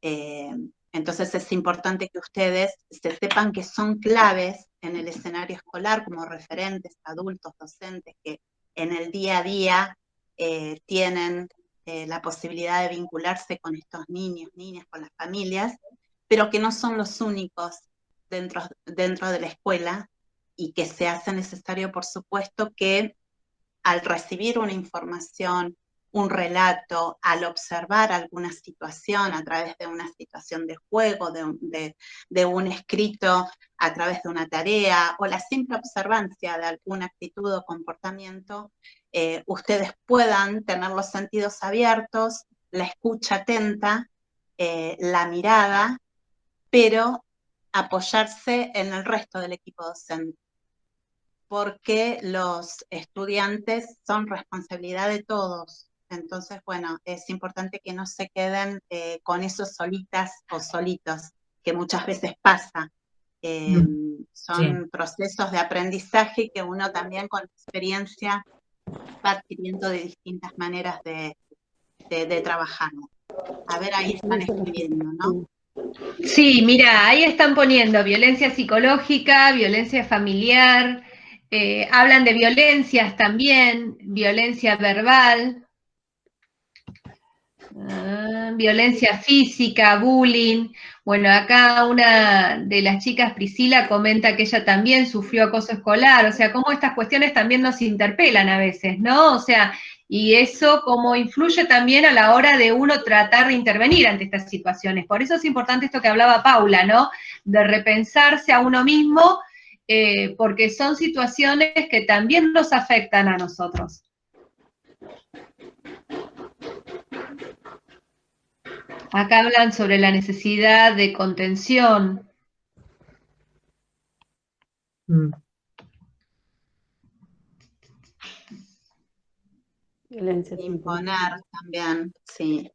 Entonces es importante que ustedes se sepan que son claves en el escenario escolar como referentes, adultos, docentes, que en el día a día tienen la posibilidad de vincularse con estos niños, niñas, con las familias, pero que no son los únicos dentro de la escuela, y que se hace necesario, por supuesto, que al recibir una información, un relato, al observar alguna situación a través de una situación de juego, de un escrito a través de una tarea, o la simple observancia de alguna actitud o comportamiento, ustedes puedan tener los sentidos abiertos, la escucha atenta, la mirada, pero apoyarse en el resto del equipo docente, porque los estudiantes son responsabilidad de todos. Entonces, bueno, es importante que no se queden con eso solitas o solitos, que muchas veces pasa. Son procesos de aprendizaje que uno también con experiencia va adquiriendo de distintas maneras de trabajar. A ver, ahí están escribiendo, ¿no? Sí, mira, ahí están poniendo violencia psicológica, violencia familiar, hablan de violencias también, violencia verbal, violencia física, bullying. Bueno, acá una de las chicas, Priscila, comenta que ella también sufrió acoso escolar, o sea, cómo estas cuestiones también nos interpelan a veces, ¿no? O sea, y eso cómo influye también a la hora de uno tratar de intervenir ante estas situaciones. Por eso es importante esto que hablaba Paula, ¿no? De repensarse a uno mismo, porque son situaciones que también nos afectan a nosotros. Acá hablan sobre la necesidad de contención. Violencia imponer también, sí.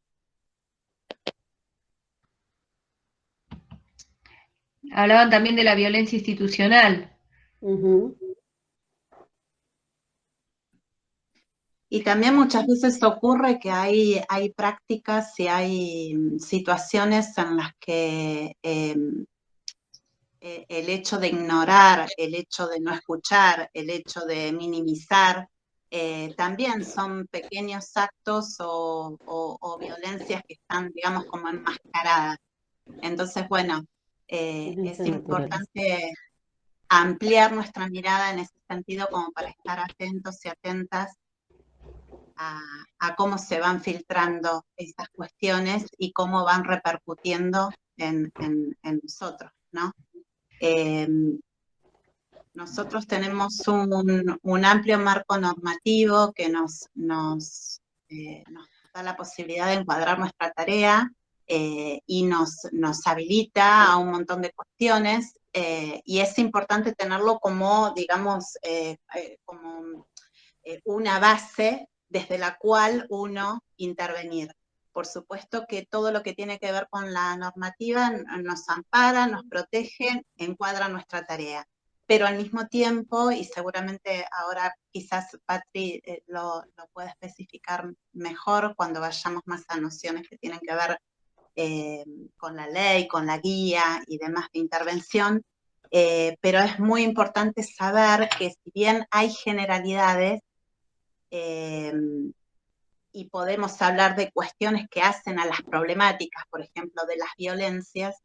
Hablaban también de la violencia institucional. Y también muchas veces ocurre que hay prácticas y hay situaciones en las que el hecho de ignorar, el hecho de no escuchar, el hecho de minimizar, también son pequeños actos o violencias que están, digamos, como enmascaradas. Entonces, bueno, es importante ampliar nuestra mirada en ese sentido como para estar atentos y atentas a cómo se van filtrando estas cuestiones y cómo van repercutiendo en nosotros, ¿no? Nosotros tenemos un amplio marco normativo que nos da la posibilidad de encuadrar nuestra tarea y nos habilita a un montón de cuestiones y es importante tenerlo como, digamos, como una base desde la cual uno intervenir. Por supuesto que todo lo que tiene que ver con la normativa nos ampara, nos protege, encuadra nuestra tarea. Pero al mismo tiempo, y seguramente ahora quizás Patri lo puede especificar mejor cuando vayamos más a nociones que tienen que ver con la ley, con la guía y demás de intervención, pero es muy importante saber que si bien hay generalidades, y podemos hablar de cuestiones que hacen a las problemáticas, por ejemplo, de las violencias,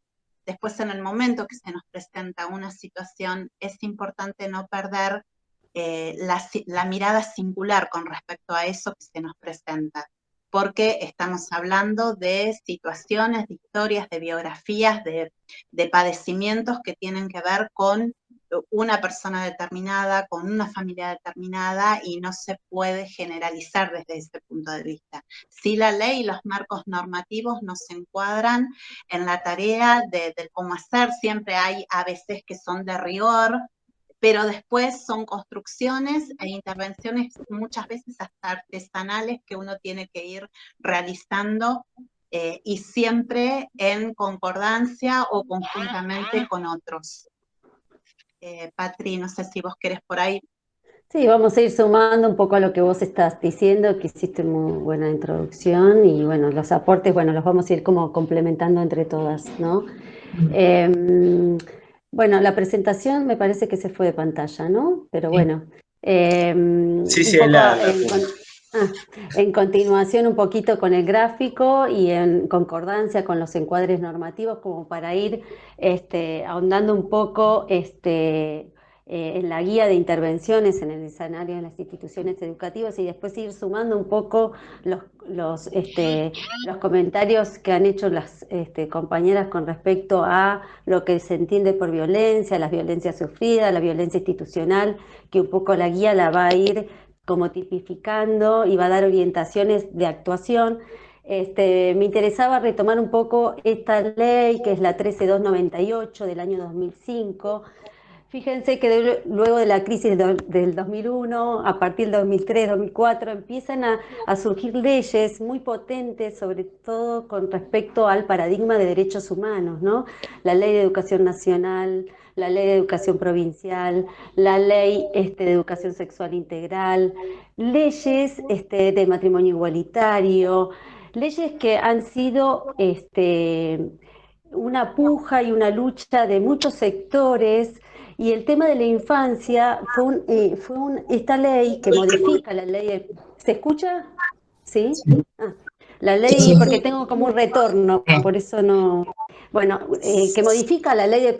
después en el momento que se nos presenta una situación, es importante no perder la mirada singular con respecto a eso que se nos presenta, porque estamos hablando de situaciones, de historias, de biografías, de padecimientos que tienen que ver con una persona determinada, con una familia determinada, y no se puede generalizar desde ese punto de vista. Sí, la ley y los marcos normativos nos encuadran en la tarea del cómo hacer, siempre hay ABCs que son de rigor, pero después son construcciones e intervenciones muchas veces hasta artesanales que uno tiene que ir realizando y siempre en concordancia o conjuntamente con otros. Patri, no sé si vos querés por ahí. Sí, vamos a ir sumando un poco a lo que vos estás diciendo, que hiciste muy buena introducción y bueno, los aportes, bueno, los vamos a ir como complementando entre todas, ¿no? Bueno, la presentación me parece que se fue de pantalla, ¿no? Pero bueno, sí, un poco en continuación un poquito con el gráfico y en concordancia con los encuadres normativos como para ir ahondando un poco en la guía de intervenciones en el escenario de las instituciones educativas y después ir sumando un poco los comentarios que han hecho las compañeras con respecto a lo que se entiende por violencia, las violencias sufridas, la violencia institucional, que un poco la guía la va a ir como tipificando y va a dar orientaciones de actuación. Me interesaba retomar un poco esta ley que es la 13298 del año 2005. Fíjense que luego de la crisis del 2001, a partir del 2003, 2004, empiezan a surgir leyes muy potentes, sobre todo con respecto al paradigma de derechos humanos, ¿no? La Ley de Educación Nacional, la Ley de Educación Provincial, la Ley de Educación Sexual Integral, leyes de matrimonio igualitario, leyes que han sido una puja y una lucha de muchos sectores, y el tema de la infancia esta ley que modifica la ley ¿Se escucha? ¿Sí? Ah, la ley, porque tengo como un retorno, por eso no... Bueno, que modifica la ley de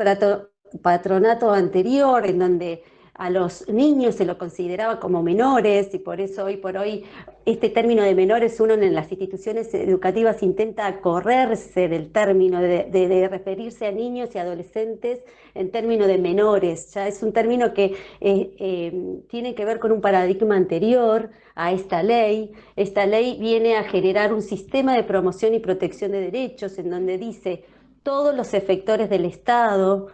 patronato anterior, en donde a los niños se lo consideraba como menores, y por eso hoy por hoy este término de menores, uno en las instituciones educativas intenta correrse del término de referirse a niños y adolescentes en términos de menores. Ya es un término que tiene que ver con un paradigma anterior a esta ley. Esta ley viene a generar un sistema de promoción y protección de derechos, en donde dice todos los efectores del Estado,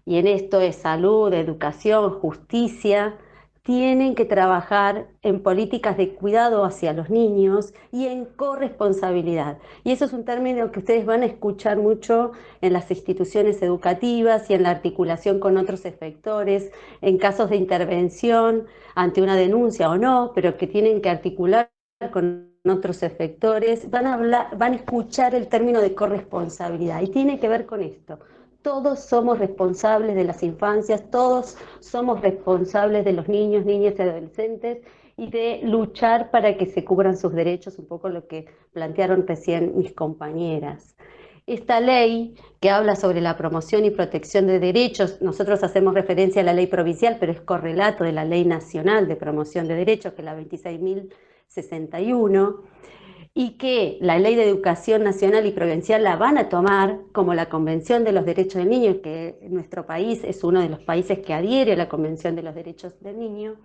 y en esto es salud, educación, justicia, tienen que trabajar en políticas de cuidado hacia los niños y en corresponsabilidad. Y eso es un término que ustedes van a escuchar mucho en las instituciones educativas y en la articulación con otros efectores, en casos de intervención ante una denuncia o no, pero que tienen que articular con otros efectores, van a escuchar el término de corresponsabilidad, y tiene que ver con esto. Todos somos responsables de las infancias, todos somos responsables de los niños, niñas y adolescentes, y de luchar para que se cubran sus derechos, un poco lo que plantearon recién mis compañeras. Esta ley que habla sobre la promoción y protección de derechos, nosotros hacemos referencia a la ley provincial, pero es correlato de la ley nacional de promoción de derechos, que es la 26.061, y que la Ley de Educación Nacional y Provincial la van a tomar como la Convención de los Derechos del Niño, que nuestro país es uno de los países que adhiere a la Convención de los Derechos del Niño.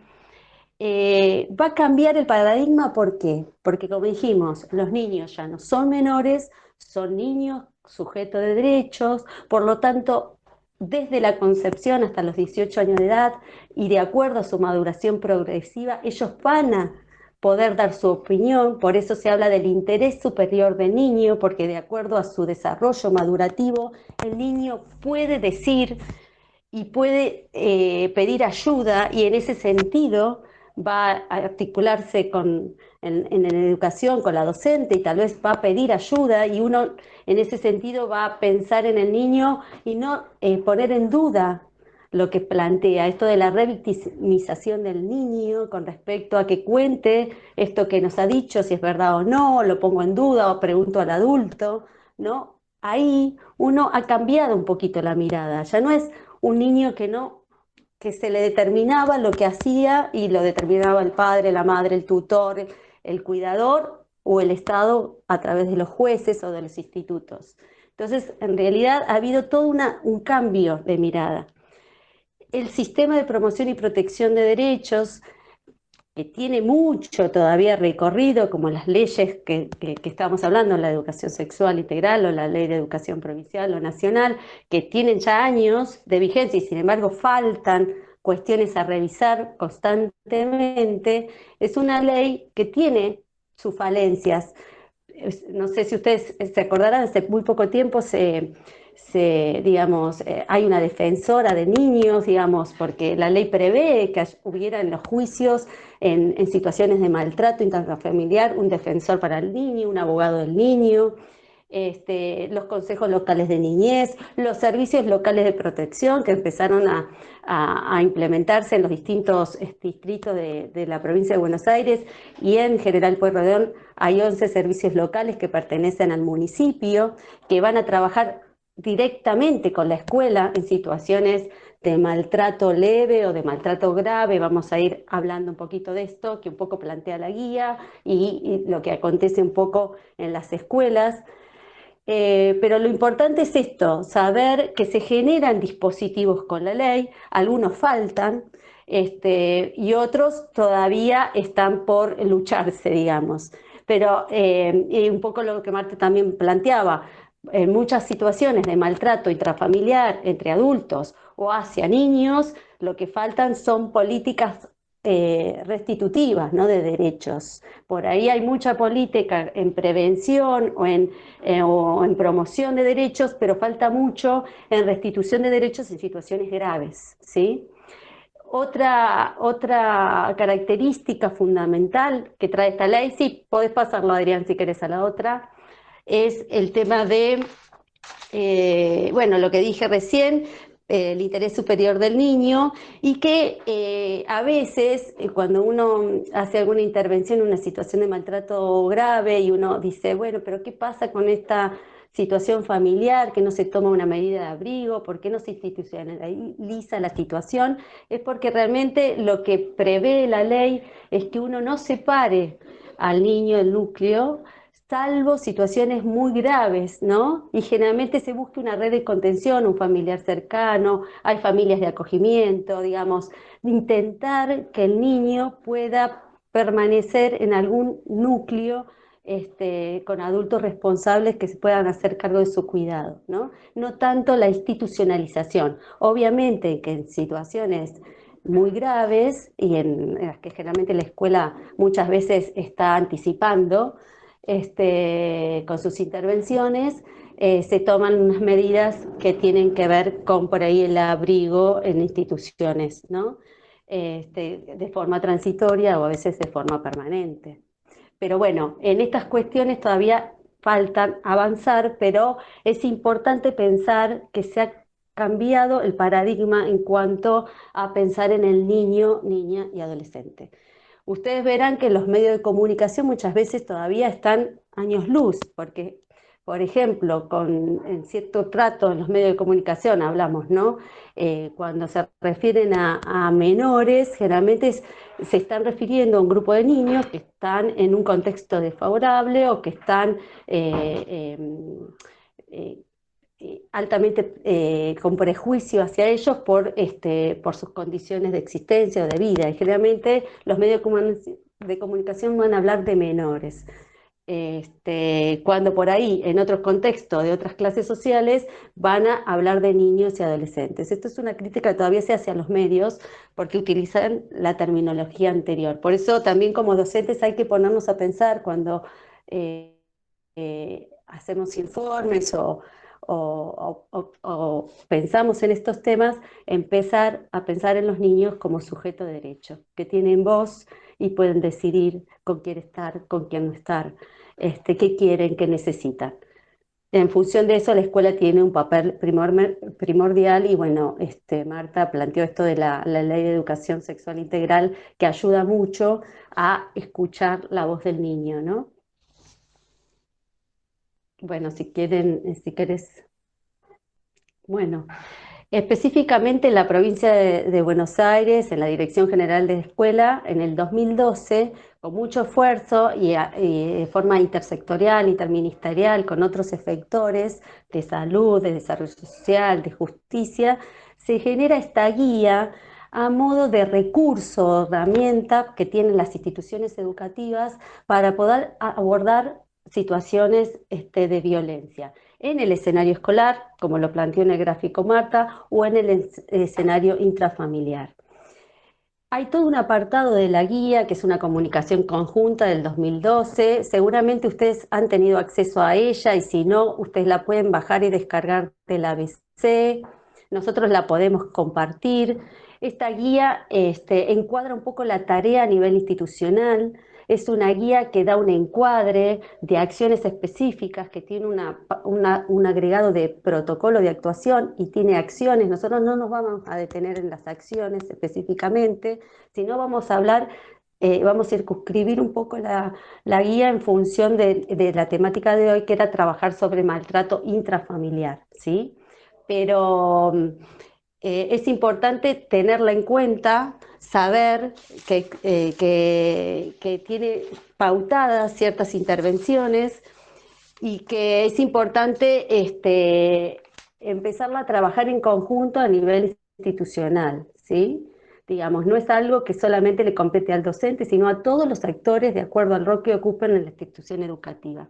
Va a cambiar el paradigma. ¿Por qué? Porque, como dijimos, los niños ya no son menores, son niños sujetos de derechos, por lo tanto, desde la concepción hasta los 18 años de edad y de acuerdo a su maduración progresiva, ellos van a poder dar su opinión. Por eso se habla del interés superior del niño, porque de acuerdo a su desarrollo madurativo, el niño puede decir y puede pedir ayuda, y en ese sentido va a articularse en la educación con la docente, y tal vez va a pedir ayuda, y uno en ese sentido va a pensar en el niño y no poner en duda lo que plantea, esto de la revictimización del niño con respecto a que cuente esto que nos ha dicho, si es verdad o no, lo pongo en duda o pregunto al adulto, ¿no? Ahí uno ha cambiado un poquito la mirada, ya no es un niño que se le determinaba lo que hacía y lo determinaba el padre, la madre, el tutor, el cuidador o el Estado a través de los jueces o de los institutos. Entonces, en realidad ha habido todo un cambio de mirada. El sistema de promoción y protección de derechos, que tiene mucho todavía recorrido, como las leyes que estamos hablando, la educación sexual integral o la ley de educación provincial o nacional, que tienen ya años de vigencia y sin embargo faltan cuestiones a revisar constantemente, es una ley que tiene sus falencias. No sé si ustedes se acordarán, hace muy poco tiempo digamos, hay una defensora de niños, digamos, porque la ley prevé que hubiera en los juicios, en situaciones de maltrato intrafamiliar, un defensor para el niño, un abogado del niño, los consejos locales de niñez, los servicios locales de protección que empezaron a implementarse en los distintos distritos de la provincia de Buenos Aires, y en General Pueyrredón hay 11 servicios locales que pertenecen al municipio, que van a trabajar directamente con la escuela en situaciones de maltrato leve o de maltrato grave. Vamos a ir hablando un poquito de esto, que un poco plantea la guía, y lo que acontece un poco en las escuelas. Pero lo importante es esto, saber que se generan dispositivos con la ley, algunos faltan, y otros todavía están por lucharse, digamos. Pero y un poco lo que Marta también planteaba, en muchas situaciones de maltrato intrafamiliar entre adultos o hacia niños, lo que faltan son políticas restitutivas, ¿no? De derechos. Por ahí hay mucha política en prevención o en promoción de derechos, pero falta mucho en restitución de derechos en situaciones graves, ¿sí? Otra característica fundamental que trae esta ley, sí, podés pasarlo, Adrián, si querés a la otra, es el tema de, bueno, lo que dije recién, el interés superior del niño, y que a veces cuando uno hace alguna intervención en una situación de maltrato grave y uno dice, bueno, pero ¿qué pasa con esta situación familiar, que no se toma una medida de abrigo, por qué no se institucionaliza la situación? Es porque realmente lo que prevé la ley es que uno no separe al niño del núcleo, salvo situaciones muy graves, ¿no? Y generalmente se busca una red de contención, un familiar cercano, hay familias de acogimiento, digamos, intentar que el niño pueda permanecer en algún núcleo con adultos responsables que se puedan hacer cargo de su cuidado, ¿no? No tanto la institucionalización. Obviamente que en situaciones muy graves y en las que generalmente la escuela muchas veces está anticipando, con sus intervenciones, se toman unas medidas que tienen que ver con por ahí el abrigo en instituciones, ¿no? De forma transitoria o a veces de forma permanente. Pero bueno, en estas cuestiones todavía faltan avanzar, pero es importante pensar que se ha cambiado el paradigma en cuanto a pensar en el niño, niña y adolescente. Ustedes verán que los medios de comunicación muchas veces todavía están años luz, porque, por ejemplo, en cierto trato en los medios de comunicación hablamos, ¿no? Cuando se refieren a menores, generalmente se están refiriendo a un grupo de niños que están en un contexto desfavorable o que están eh, altamente con prejuicio hacia ellos por sus condiciones de existencia o de vida. Y generalmente los medios de comunicación van a hablar de menores. Cuando por ahí, en otros contextos de otras clases sociales, van a hablar de niños y adolescentes. Esto es una crítica que todavía se hace a los medios porque utilizan la terminología anterior. Por eso también como docentes hay que ponernos a pensar cuando hacemos informes o pensamos en estos temas, empezar a pensar en los niños como sujeto de derecho, que tienen voz y pueden decidir con quién estar, con quién no estar, qué quieren, qué necesitan. En función de eso, la escuela tiene un papel primordial y bueno, Marta planteó esto de la Ley de Educación Sexual Integral que ayuda mucho a escuchar la voz del niño, ¿no? Bueno, si querés, bueno, específicamente en la provincia de Buenos Aires, en la Dirección General de Escuela, en el 2012, con mucho esfuerzo y de forma intersectorial, interministerial, con otros efectores de salud, de desarrollo social, de justicia, se genera esta guía a modo de recurso, herramienta que tienen las instituciones educativas para poder abordar situaciones de violencia en el escenario escolar, como lo planteó en el gráfico Marta, o en el escenario intrafamiliar. Hay todo un apartado de la guía, que es una comunicación conjunta del 2012. Seguramente ustedes han tenido acceso a ella y si no, ustedes la pueden bajar y descargar del ABC. Nosotros la podemos compartir. Esta guía encuadra un poco la tarea a nivel institucional. Es una guía que da un encuadre de acciones específicas, que tiene un agregado de protocolo de actuación y tiene acciones. Nosotros no nos vamos a detener en las acciones específicamente, sino vamos a hablar, vamos a circunscribir un poco la guía en función de la temática de hoy, que era trabajar sobre maltrato intrafamiliar, ¿sí? Pero es importante tenerla en cuenta, saber que tiene pautadas ciertas intervenciones y que es importante empezarla a trabajar en conjunto a nivel institucional, ¿sí? Digamos, no es algo que solamente le compete al docente, sino a todos los actores de acuerdo al rol que ocupen en la institución educativa.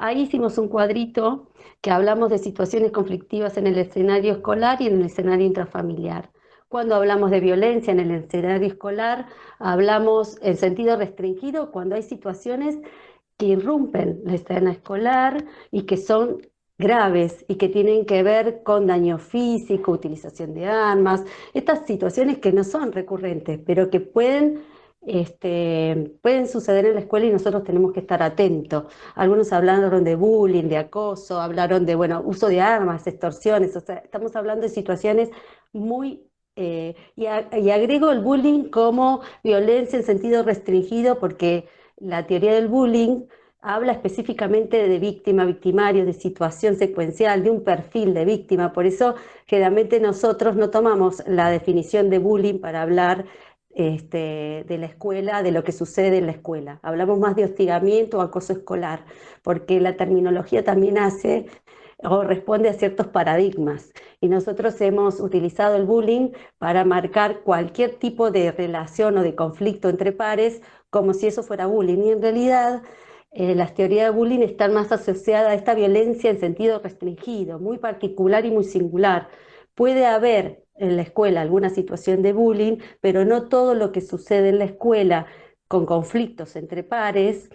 Ahí hicimos un cuadrito que hablamos de situaciones conflictivas en el escenario escolar y en el escenario intrafamiliar. Cuando hablamos de violencia en el escenario escolar, hablamos en sentido restringido cuando hay situaciones que irrumpen la escena escolar y que son graves y que tienen que ver con daño físico, utilización de armas, estas situaciones que no son recurrentes, pero que pueden suceder en la escuela y nosotros tenemos que estar atentos. Algunos hablaron de bullying, de acoso, hablaron de, bueno, uso de armas, extorsiones, o sea, estamos hablando de situaciones muy... y agrego el bullying como violencia en sentido restringido porque la teoría del bullying habla específicamente de víctima, victimario, de situación secuencial, de un perfil de víctima. Por eso, generalmente nosotros no tomamos la definición de bullying para hablar de la escuela, de lo que sucede en la escuela. Hablamos más de hostigamiento o acoso escolar, porque la terminología también hace o responde a ciertos paradigmas. Y nosotros hemos utilizado el bullying para marcar cualquier tipo de relación o de conflicto entre pares, como si eso fuera bullying. Y en realidad las teorías de bullying están más asociadas a esta violencia en sentido restringido, muy particular y muy singular. Puede haber en la escuela alguna situación de bullying, pero no todo lo que sucede en la escuela con conflictos entre pares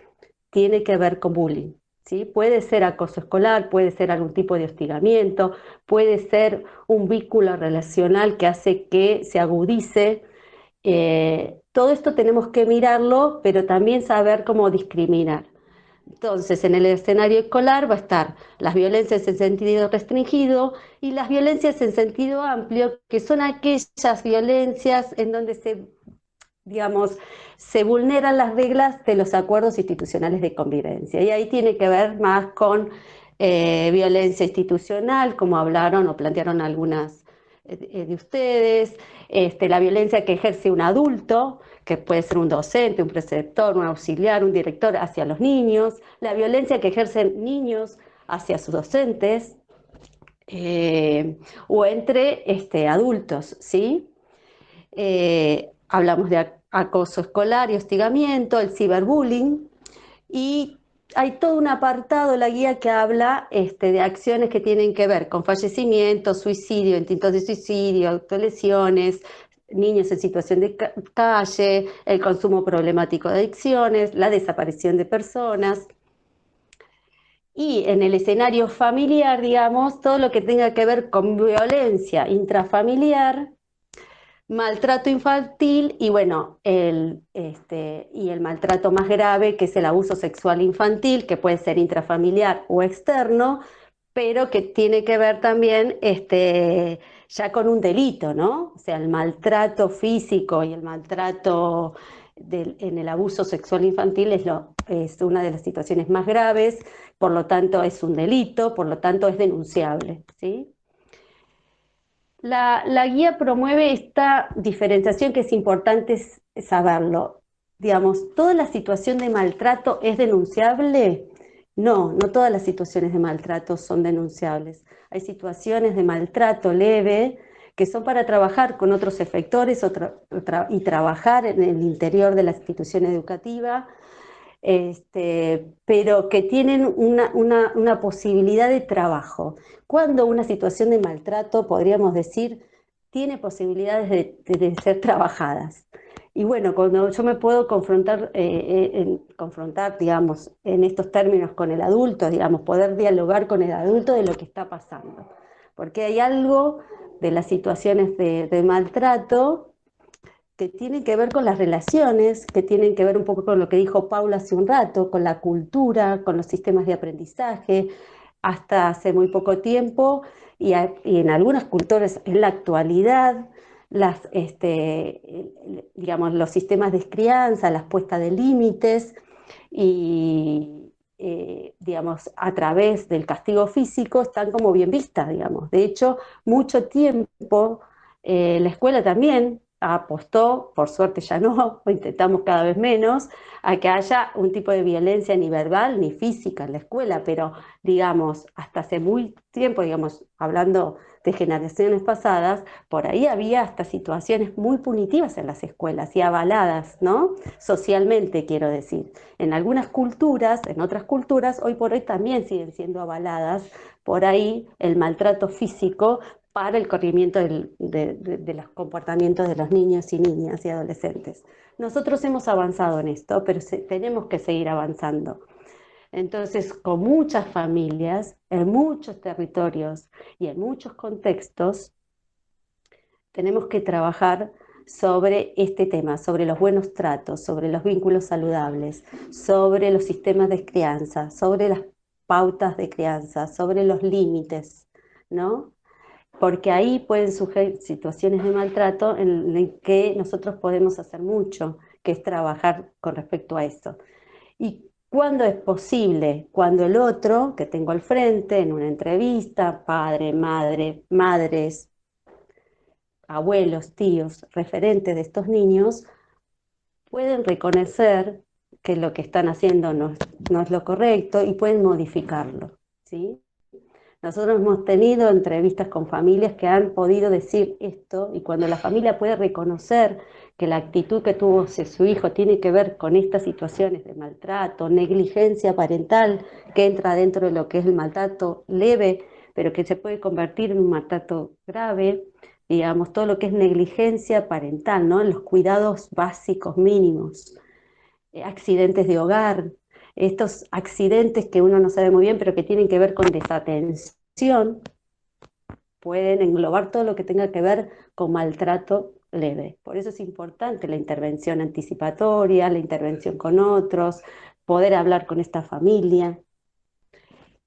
tiene que ver con bullying. ¿Sí? Puede ser acoso escolar, puede ser algún tipo de hostigamiento, puede ser un vínculo relacional que hace que se agudice. Todo esto tenemos que mirarlo, pero también saber cómo discriminar. Entonces, en el escenario escolar va a estar las violencias en sentido restringido y las violencias en sentido amplio, que son aquellas violencias en donde se vulneran las reglas de los acuerdos institucionales de convivencia. Y ahí tiene que ver más con violencia institucional, como hablaron o plantearon algunas de ustedes, la violencia que ejerce un adulto, que puede ser un docente, un preceptor, un auxiliar, un director hacia los niños, la violencia que ejercen niños hacia sus docentes, o entre adultos, ¿sí? Hablamos de acoso escolar y hostigamiento, el ciberbullying, y hay todo un apartado, la guía, que habla de acciones que tienen que ver con fallecimiento, suicidio, intentos de suicidio, autolesiones, niños en situación de calle, el consumo problemático de adicciones, la desaparición de personas. Y en el escenario familiar, digamos, todo lo que tenga que ver con violencia intrafamiliar, maltrato infantil y bueno, y el maltrato más grave, que es el abuso sexual infantil, que puede ser intrafamiliar o externo, pero que tiene que ver también ya con un delito, ¿no? O sea, el maltrato físico y el maltrato en el abuso sexual infantil es una de las situaciones más graves, por lo tanto es un delito, por lo tanto es denunciable, ¿sí? La guía promueve esta diferenciación que es importante saberlo. Digamos, ¿toda la situación de maltrato es denunciable? No, no todas las situaciones de maltrato son denunciables. Hay situaciones de maltrato leve que son para trabajar con otros efectores y trabajar en el interior de la institución educativa, pero que tienen una posibilidad de trabajo. Cuando una situación de maltrato, podríamos decir, tiene posibilidades de ser trabajadas. Y bueno, cuando yo me puedo confrontar, digamos, en estos términos con el adulto, digamos, poder dialogar con el adulto de lo que está pasando. Porque hay algo de las situaciones de maltrato que tienen que ver con las relaciones, que tienen que ver un poco con lo que dijo Paula hace un rato, con la cultura, con los sistemas de aprendizaje. Hasta hace muy poco tiempo, y en algunas culturas en la actualidad, digamos, los sistemas de crianza, las puestas de límites, y digamos, a través del castigo físico están como bien vistas, digamos. De hecho, mucho tiempo la escuela también apostó, por suerte ya no, o intentamos cada vez menos, a que haya un tipo de violencia ni verbal ni física en la escuela, pero digamos, hasta hace muy tiempo, digamos, hablando de generaciones pasadas, por ahí había hasta situaciones muy punitivas en las escuelas y avaladas, ¿no? Socialmente, quiero decir. En algunas culturas, en otras culturas, hoy por hoy también siguen siendo avaladas por ahí el maltrato físico para el corrimiento de los comportamientos de los niños y niñas y adolescentes. Nosotros hemos avanzado en esto, pero tenemos que seguir avanzando. Entonces, con muchas familias, en muchos territorios y en muchos contextos, tenemos que trabajar sobre este tema, sobre los buenos tratos, sobre los vínculos saludables, sobre los sistemas de crianza, sobre las pautas de crianza, sobre los límites, ¿no? Porque ahí pueden surgir situaciones de maltrato en las que nosotros podemos hacer mucho, que es trabajar con respecto a eso. ¿Y cuándo es posible? Cuando el otro que tengo al frente, en una entrevista, padre, madre, madres, abuelos, tíos, referentes de estos niños, pueden reconocer que lo que están haciendo no es lo correcto y pueden modificarlo, ¿sí? Nosotros hemos tenido entrevistas con familias que han podido decir esto, y cuando la familia puede reconocer que la actitud que tuvo su hijo tiene que ver con estas situaciones de maltrato, negligencia parental, que entra dentro de lo que es el maltrato leve, pero que se puede convertir en un maltrato grave, digamos, todo lo que es negligencia parental, ¿no? Los cuidados básicos mínimos, accidentes de hogar, estos accidentes que uno no sabe muy bien, pero que tienen que ver con desatención, pueden englobar todo lo que tenga que ver con maltrato leve. Por eso es importante la intervención anticipatoria, la intervención con otros, poder hablar con esta familia.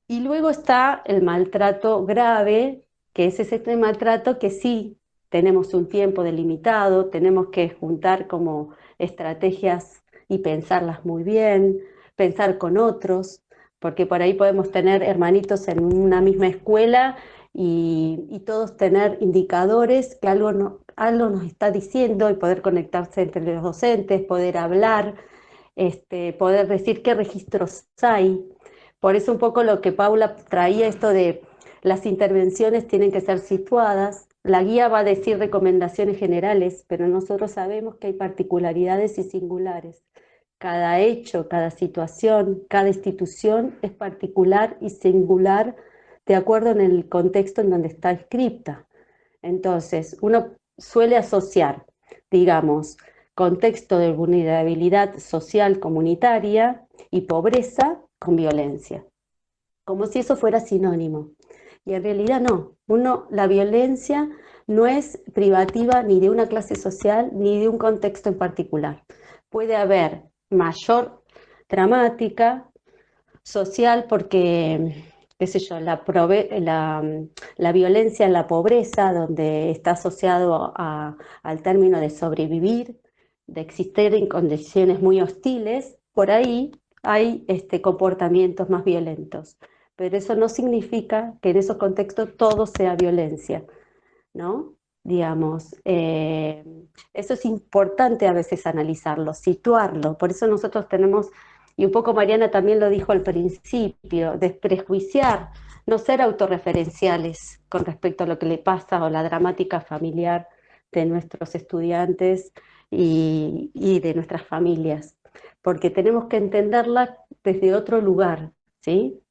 Y luego está el maltrato grave, que es ese maltrato que sí tenemos un tiempo delimitado, tenemos que juntar como estrategias y pensarlas muy bien, pensar con otros, porque por ahí podemos tener hermanitos en una misma escuela y todos tener indicadores que algo nos está diciendo y poder conectarse entre los docentes, poder hablar, poder decir qué registros hay. Por eso un poco lo que Paula traía, esto de las intervenciones tienen que ser situadas. La guía va a decir recomendaciones generales, pero nosotros sabemos que hay particularidades y singulares. Cada hecho, cada situación, cada institución es particular y singular de acuerdo en el contexto en donde está escrita. Entonces, uno suele asociar, digamos, contexto de vulnerabilidad social comunitaria y pobreza con violencia, como si eso fuera sinónimo. Y en realidad no. La violencia no es privativa ni de una clase social ni de un contexto en particular. Puede haber mayor dramática social porque, qué sé yo, la violencia en la pobreza, donde está asociado al término de sobrevivir, de existir en condiciones muy hostiles, por ahí hay comportamientos más violentos. Pero eso no significa que en esos contextos todo sea violencia, ¿no? Digamos, eso es importante a veces analizarlo, situarlo. Por eso nosotros tenemos, y un poco Mariana también lo dijo al principio, desprejuiciar, no ser autorreferenciales con respecto a lo que le pasa o la dramática familiar de nuestros estudiantes y de nuestras familias, porque tenemos que entenderla desde otro lugar, ¿sí?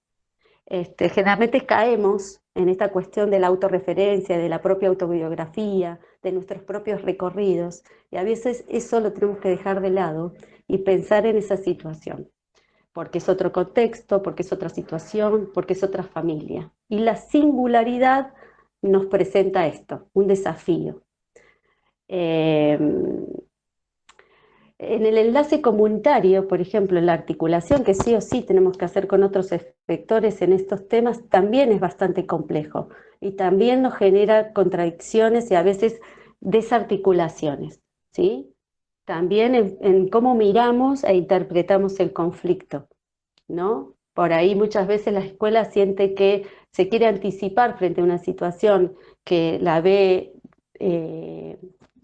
Generalmente caemos en esta cuestión de la autorreferencia, de la propia autobiografía, de nuestros propios recorridos, y a veces eso lo tenemos que dejar de lado y pensar en esa situación, porque es otro contexto, porque es otra situación, porque es otra familia. Y la singularidad nos presenta esto, un desafío. En el enlace comunitario, por ejemplo, en la articulación que sí o sí tenemos que hacer con otros efectores en estos temas, también es bastante complejo y también nos genera contradicciones y a veces desarticulaciones, ¿sí? También en cómo miramos e interpretamos el conflicto, ¿no? Por ahí muchas veces la escuela siente que se quiere anticipar frente a una situación que la ve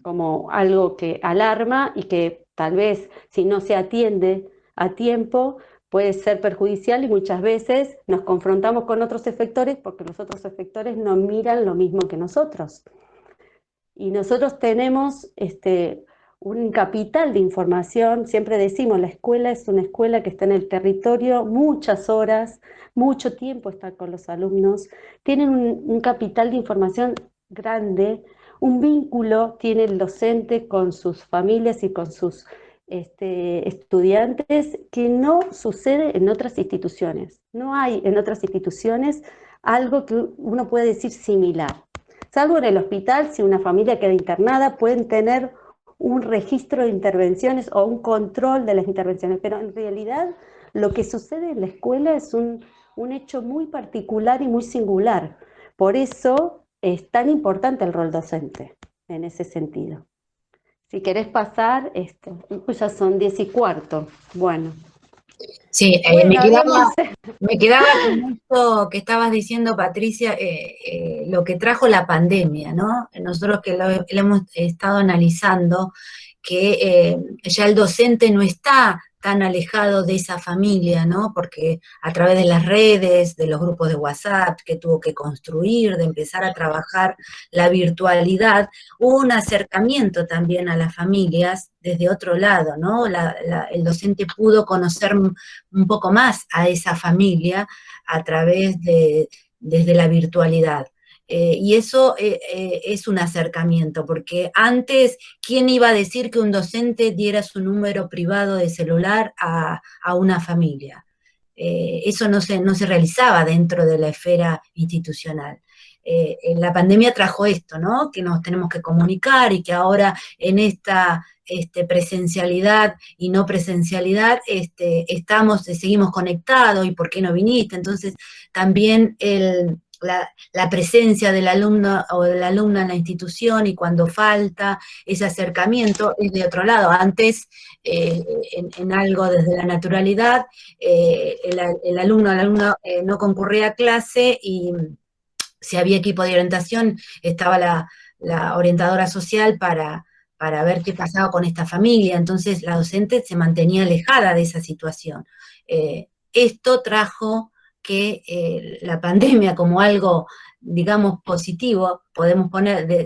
como algo que alarma y que tal vez si no se atiende a tiempo puede ser perjudicial y muchas veces nos confrontamos con otros efectores porque los otros efectores no miran lo mismo que nosotros. Y nosotros tenemos un capital de información, siempre decimos, la escuela es una escuela que está en el territorio muchas horas, mucho tiempo está con los alumnos, tienen un capital de información grande, un vínculo tiene el docente con sus familias y con sus estudiantes que no sucede en otras instituciones. No hay en otras instituciones algo que uno puede decir similar. Salvo en el hospital, si una familia queda internada, pueden tener un registro de intervenciones o un control de las intervenciones, pero en realidad lo que sucede en la escuela es un hecho muy particular y muy singular. Por eso es tan importante el rol docente en ese sentido. Si querés pasar, pues ya son 10:15. Bueno. Sí, Bueno, me quedaba con esto que estabas diciendo, Patricia, lo que trajo la pandemia, ¿no? Nosotros que lo hemos estado analizando, que ya el docente no está tan alejado de esa familia, ¿no? Porque a través de las redes, de los grupos de WhatsApp que tuvo que construir, de empezar a trabajar la virtualidad, hubo un acercamiento también a las familias desde otro lado, ¿no? El docente pudo conocer un poco más a esa familia a través desde la virtualidad. Y eso es un acercamiento, porque antes, ¿quién iba a decir que un docente diera su número privado de celular a una familia? Eso no se realizaba dentro de la esfera institucional. La pandemia trajo esto, ¿no? Que nos tenemos que comunicar y que ahora en esta presencialidad y no presencialidad seguimos conectados y ¿por qué no viniste? Entonces también la presencia del alumno o de la alumna en la institución y cuando falta ese acercamiento es de otro lado. Antes, en algo desde la naturalidad, el alumno no concurría a clase y si había equipo de orientación, estaba la orientadora social para ver qué pasaba con esta familia. Entonces la docente se mantenía alejada de esa situación. Esto trajo que la pandemia como algo, digamos, positivo, podemos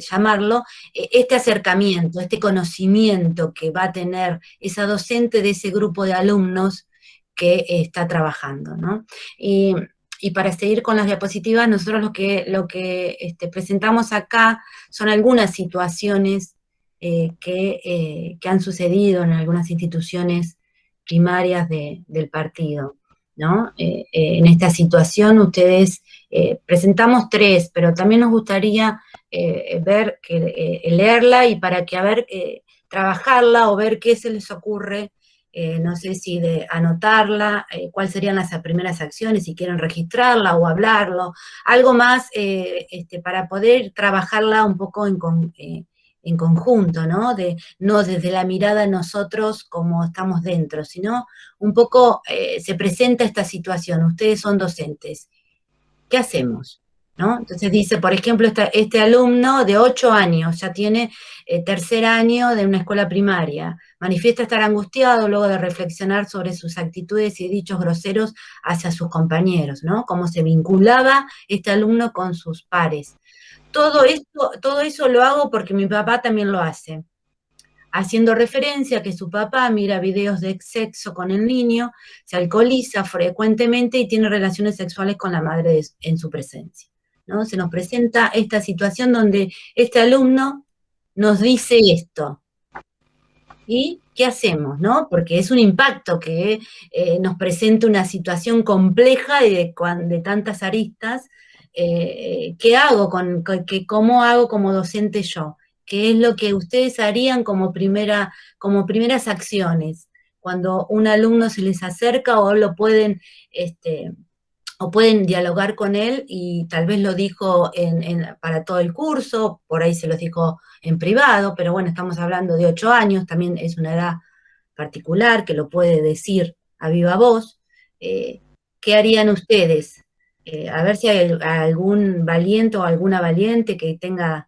llamarlo, este acercamiento, este conocimiento que va a tener esa docente de ese grupo de alumnos que está trabajando, ¿no? Y para seguir con las diapositivas, nosotros lo que presentamos acá son algunas situaciones que han sucedido en algunas instituciones primarias del partido, ¿no? En esta situación ustedes, presentamos 3, pero también nos gustaría leerla y para que trabajarla o ver qué se les ocurre. No sé si de anotarla, cuáles serían las primeras acciones, si quieren registrarla o hablarlo, algo más para poder trabajarla un poco en conjunto, ¿no? No desde la mirada de nosotros como estamos dentro, sino un poco se presenta esta situación, ustedes son docentes, ¿qué hacemos? ¿No? Entonces dice, por ejemplo, este alumno de 8 años, ya tiene tercer año de una escuela primaria, manifiesta estar angustiado luego de reflexionar sobre sus actitudes y dichos groseros hacia sus compañeros, ¿no? Cómo se vinculaba este alumno con sus pares. Todo eso lo hago porque mi papá también lo hace, haciendo referencia a que su papá mira videos de sexo con el niño, se alcoholiza frecuentemente y tiene relaciones sexuales con la madre en su presencia, ¿no? Se nos presenta esta situación donde este alumno nos dice esto. ¿Y qué hacemos, no? Porque es un impacto que nos presenta una situación compleja y de tantas aristas. ¿Qué hago? ¿Cómo hago como docente yo? ¿Qué es lo que ustedes harían como primeras acciones? Cuando un alumno se les acerca o pueden dialogar con él y tal vez lo dijo para todo el curso, por ahí se los dijo en privado, pero bueno, estamos hablando de 8 años, también es una edad particular que lo puede decir a viva voz. ¿Qué harían ustedes? A ver si hay algún valiente o alguna valiente que tenga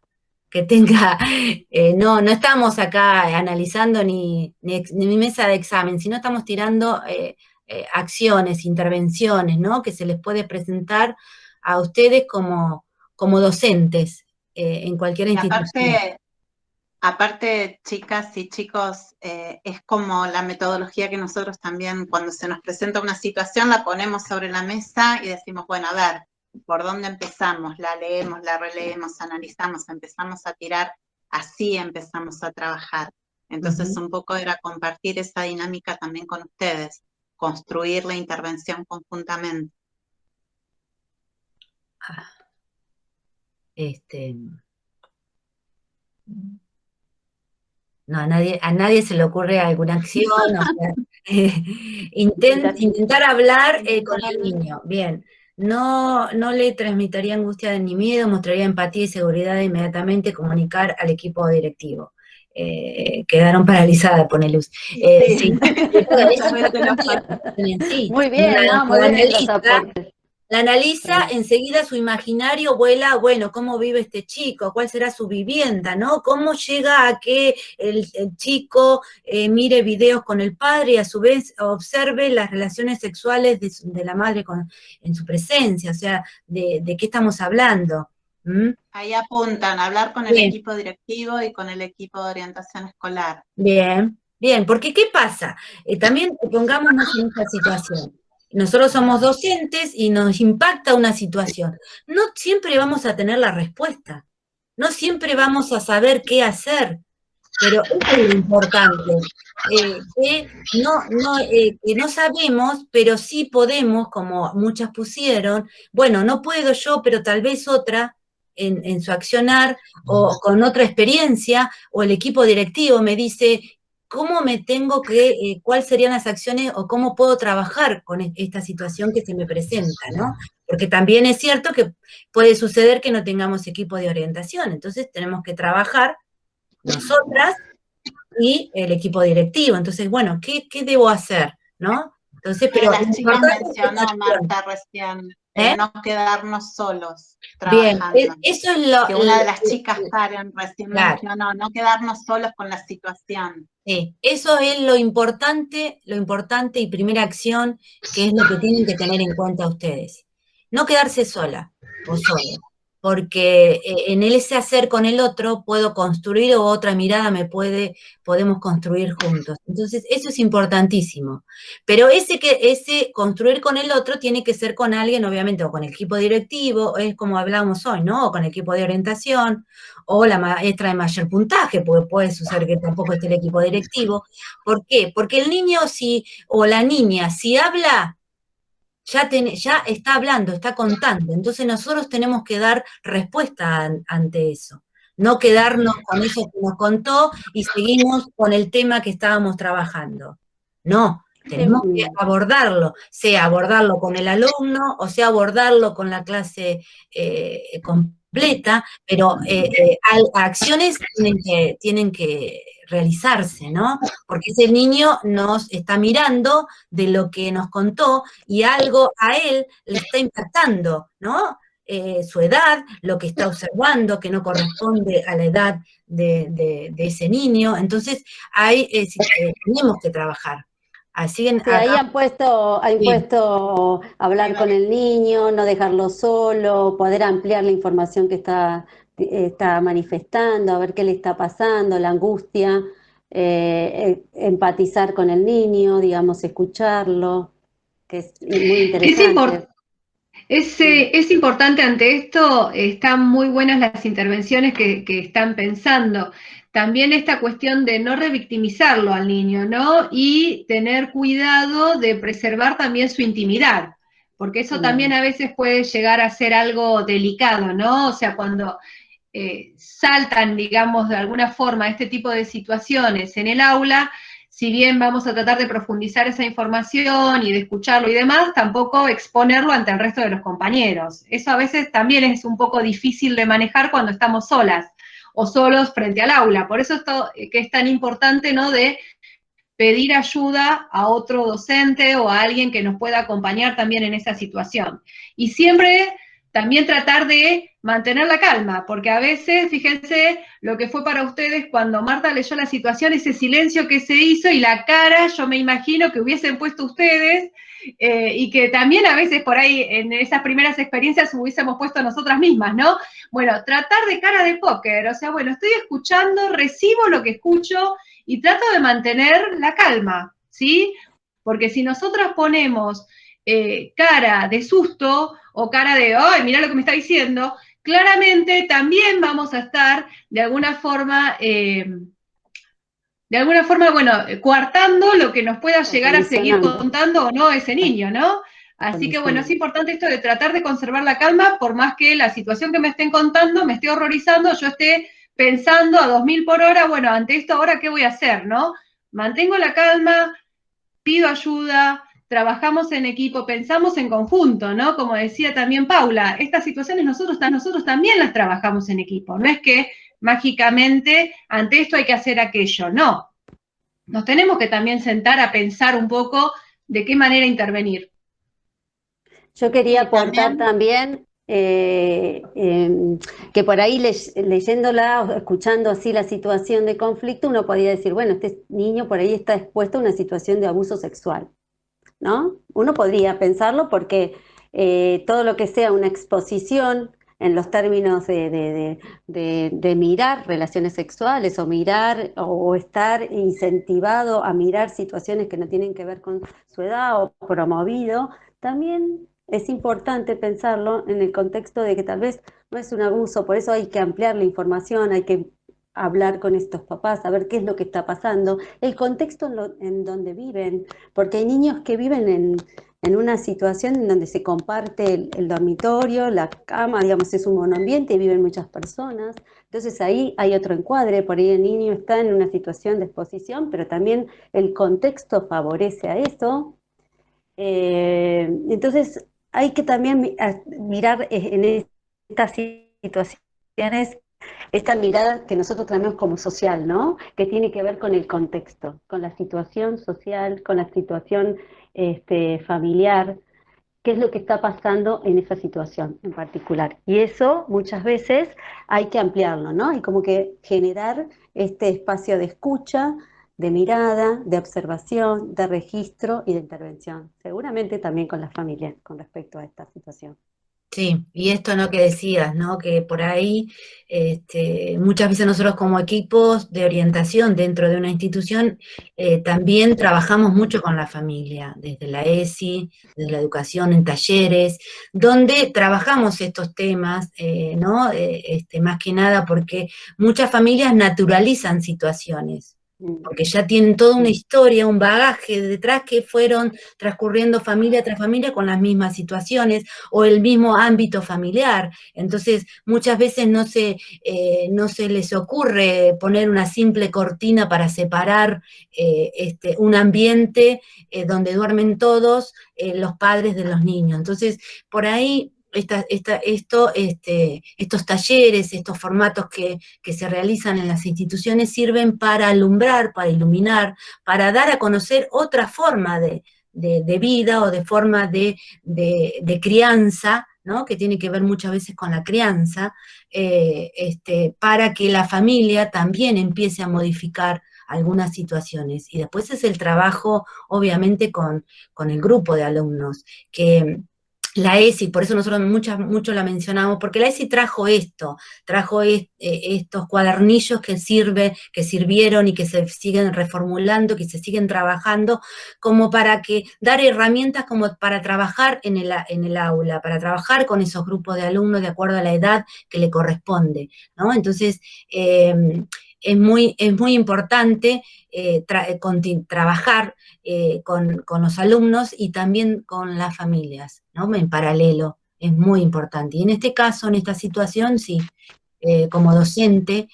no estamos acá analizando ni mi mesa de examen, sino estamos tirando acciones, intervenciones, ¿no? Que se les puede presentar a ustedes como docentes en cualquier institución. Aparte, chicas y chicos, es como la metodología que nosotros también, cuando se nos presenta una situación, la ponemos sobre la mesa y decimos, bueno, a ver, ¿por dónde empezamos? La leemos, la releemos, analizamos, empezamos a tirar, así empezamos a trabajar. Entonces, un poco era compartir esa dinámica también con ustedes, construir la intervención conjuntamente. No, a nadie se le ocurre alguna acción, o sea, intentar hablar con el niño, bien. No le transmitiría angustia ni miedo, mostraría empatía y seguridad inmediatamente, comunicar al equipo directivo. Quedaron paralizadas, ponele luz. Sí. Muy bien, muy bien los aportes. La analiza, enseguida su imaginario vuela, bueno, ¿cómo vive este chico? ¿Cuál será su vivienda? ¿No? ¿Cómo llega a que el chico mire videos con el padre y a su vez observe las relaciones sexuales de la madre en su presencia? O sea, ¿de qué estamos hablando? Ahí apuntan, hablar con el equipo directivo y con el equipo de orientación escolar. Bien, porque ¿qué pasa? También pongámonos en esta situación. Nosotros somos docentes y nos impacta una situación. No siempre vamos a tener la respuesta, no siempre vamos a saber qué hacer, pero eso es lo importante, que no sabemos, pero sí podemos, como muchas pusieron, bueno, no puedo yo, pero tal vez otra, en su accionar, o con otra experiencia, o el equipo directivo me dice, ¿cómo me tengo que, cuáles serían las acciones o cómo puedo trabajar con esta situación que se me presenta, ¿no? Porque también es cierto que puede suceder que no tengamos equipo de orientación, entonces tenemos que trabajar nosotras y el equipo directivo. Entonces, bueno, ¿qué debo hacer? ¿No? Entonces, pero las chicas mencionó, Marta, recién, no quedarnos solos trabajando. Bien, eso es lo... Que una de las chicas, Karen, recién mencionó, no quedarnos solos con la situación. Sí, eso es lo importante y primera acción, que es lo que tienen que tener en cuenta ustedes. No quedarse sola o solo, porque en ese hacer con el otro puedo construir o otra mirada podemos construir juntos. Entonces, eso es importantísimo. Pero ese construir con el otro tiene que ser con alguien, obviamente, o con el equipo directivo, es como hablábamos hoy, ¿no? O con el equipo de orientación, o la maestra de mayor puntaje, porque puede suceder que tampoco esté el equipo directivo. ¿Por qué? Porque el niño o la niña, si habla, ya está hablando, está contando. Entonces nosotros tenemos que dar respuesta ante eso. No quedarnos con eso que nos contó y seguimos con el tema que estábamos trabajando. No, tenemos que abordarlo, sea abordarlo con el alumno, o sea abordarlo con la clase completa, pero acciones tienen que realizarse, ¿no? Porque ese niño nos está mirando de lo que nos contó y algo a él le está impactando, ¿no? Su edad, lo que está observando, que no corresponde a la edad de ese niño. Entonces, tenemos que trabajar. Así ahí han puesto hablar con el niño, no dejarlo solo, poder ampliar la información que está manifestando, a ver qué le está pasando, la angustia, empatizar con el niño, digamos, escucharlo, que es muy interesante. Es importante ante esto, están muy buenas las intervenciones que están pensando. También esta cuestión de no revictimizarlo al niño, ¿no? Y tener cuidado de preservar también su intimidad, porque eso también a veces puede llegar a ser algo delicado, ¿no? O sea, cuando saltan, digamos, de alguna forma este tipo de situaciones en el aula, si bien vamos a tratar de profundizar esa información y de escucharlo y demás, tampoco exponerlo ante el resto de los compañeros. Eso a veces también es un poco difícil de manejar cuando estamos solas o solos frente al aula. Por eso esto que es tan importante, ¿no?, de pedir ayuda a otro docente o a alguien que nos pueda acompañar también en esa situación. Y siempre también tratar de mantener la calma, porque a veces, fíjense lo que fue para ustedes cuando Marta leyó la situación, ese silencio que se hizo y la cara, yo me imagino que hubiesen puesto ustedes, y que también a veces por ahí en esas primeras experiencias hubiésemos puesto nosotras mismas, ¿no? Bueno, tratar de cara de póker, o sea, bueno, estoy escuchando, recibo lo que escucho y trato de mantener la calma, ¿sí? Porque si nosotras ponemos cara de susto o cara de, ¡ay, mirá lo que me está diciendo!, claramente también vamos a estar de alguna forma, bueno, coartando lo que nos pueda llegar a seguir contando o no ese niño, ¿no? Así que, bueno, es importante esto de tratar de conservar la calma, por más que la situación que me estén contando me esté horrorizando, yo esté pensando a 2000 por hora, bueno, ante esto ahora, ¿qué voy a hacer, no? Mantengo la calma, pido ayuda, trabajamos en equipo, pensamos en conjunto, ¿no? Como decía también Paula, estas situaciones nosotros también las trabajamos en equipo, no es que mágicamente ante esto hay que hacer aquello, no. Nos tenemos que también sentar a pensar un poco de qué manera intervenir. Yo quería aportar también que por ahí leyéndola o escuchando así la situación de conflicto, uno podría decir, bueno, este niño por ahí está expuesto a una situación de abuso sexual, ¿no? Uno podría pensarlo porque todo lo que sea una exposición en los términos de mirar relaciones sexuales o mirar o estar incentivado a mirar situaciones que no tienen que ver con su edad o promovido, también es importante pensarlo en el contexto de que tal vez no es un abuso, por eso hay que ampliar la información, hay que hablar con estos papás, saber qué es lo que está pasando, el contexto en donde viven, porque hay niños que viven en una situación en donde se comparte el dormitorio, la cama, digamos, es un monoambiente y viven muchas personas, entonces ahí hay otro encuadre, por ahí el niño está en una situación de exposición, pero también el contexto favorece a eso. Entonces hay que también mirar en estas situaciones esta mirada que nosotros tenemos como social, ¿no? Que tiene que ver con el contexto, con la situación social, con la situación familiar, qué es lo que está pasando en esa situación en particular. Y eso muchas veces hay que ampliarlo, ¿no? Y como que generar este espacio de escucha, de mirada, de observación, de registro y de intervención. Seguramente también con las familias con respecto a esta situación. Sí, y esto no que decías, ¿no? Que por ahí muchas veces nosotros como equipos de orientación dentro de una institución también trabajamos mucho con la familia, desde la ESI, desde la educación en talleres, donde trabajamos estos temas, ¿no? Más que nada porque muchas familias naturalizan situaciones, porque ya tienen toda una historia, un bagaje detrás que fueron transcurriendo familia tras familia con las mismas situaciones o el mismo ámbito familiar. Entonces, muchas veces no se les ocurre poner una simple cortina para separar un ambiente donde duermen todos los padres de los niños. Entonces, por ahí estos talleres, estos formatos que se realizan en las instituciones sirven para alumbrar, para iluminar, para dar a conocer otra forma de vida o de forma de crianza, ¿no? Que tiene que ver muchas veces con la crianza, para que la familia también empiece a modificar algunas situaciones. Y después es el trabajo, obviamente, con el grupo de alumnos, que la ESI, por eso nosotros mucho la mencionamos, porque la ESI trajo estos cuadernillos que sirvieron y que se siguen reformulando, que se siguen trabajando, como para dar herramientas como para trabajar en el aula, para trabajar con esos grupos de alumnos de acuerdo a la edad que le corresponde, ¿no? Entonces, es muy importante trabajar con los alumnos y también con las familias, ¿no? En paralelo, es muy importante. Y en este caso, en esta situación, sí, como docente,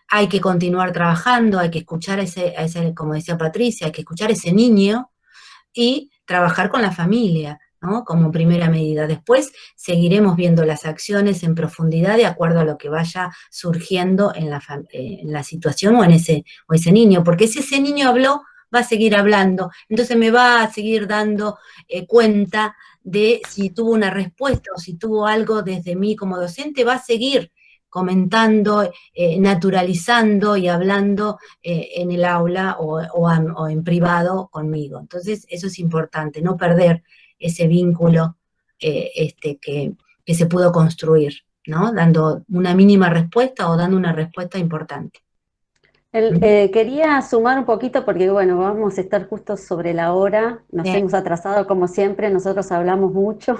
hay que continuar trabajando, hay que escuchar a ese, como decía Patricia, hay que escuchar a ese niño y trabajar con la familia, ¿no? Como primera medida. Después seguiremos viendo las acciones en profundidad de acuerdo a lo que vaya surgiendo en la situación o ese niño, porque si ese niño habló, va a seguir hablando, entonces me va a seguir dando cuenta de si tuvo una respuesta o si tuvo algo desde mí como docente, va a seguir comentando, naturalizando y hablando en el aula o en privado conmigo. Entonces, eso es importante, no perder ese vínculo que se pudo construir, ¿no? Dando una mínima respuesta o dando una respuesta importante. Quería sumar un poquito porque, bueno, vamos a estar justo sobre la hora, nos hemos atrasado como siempre, nosotros hablamos mucho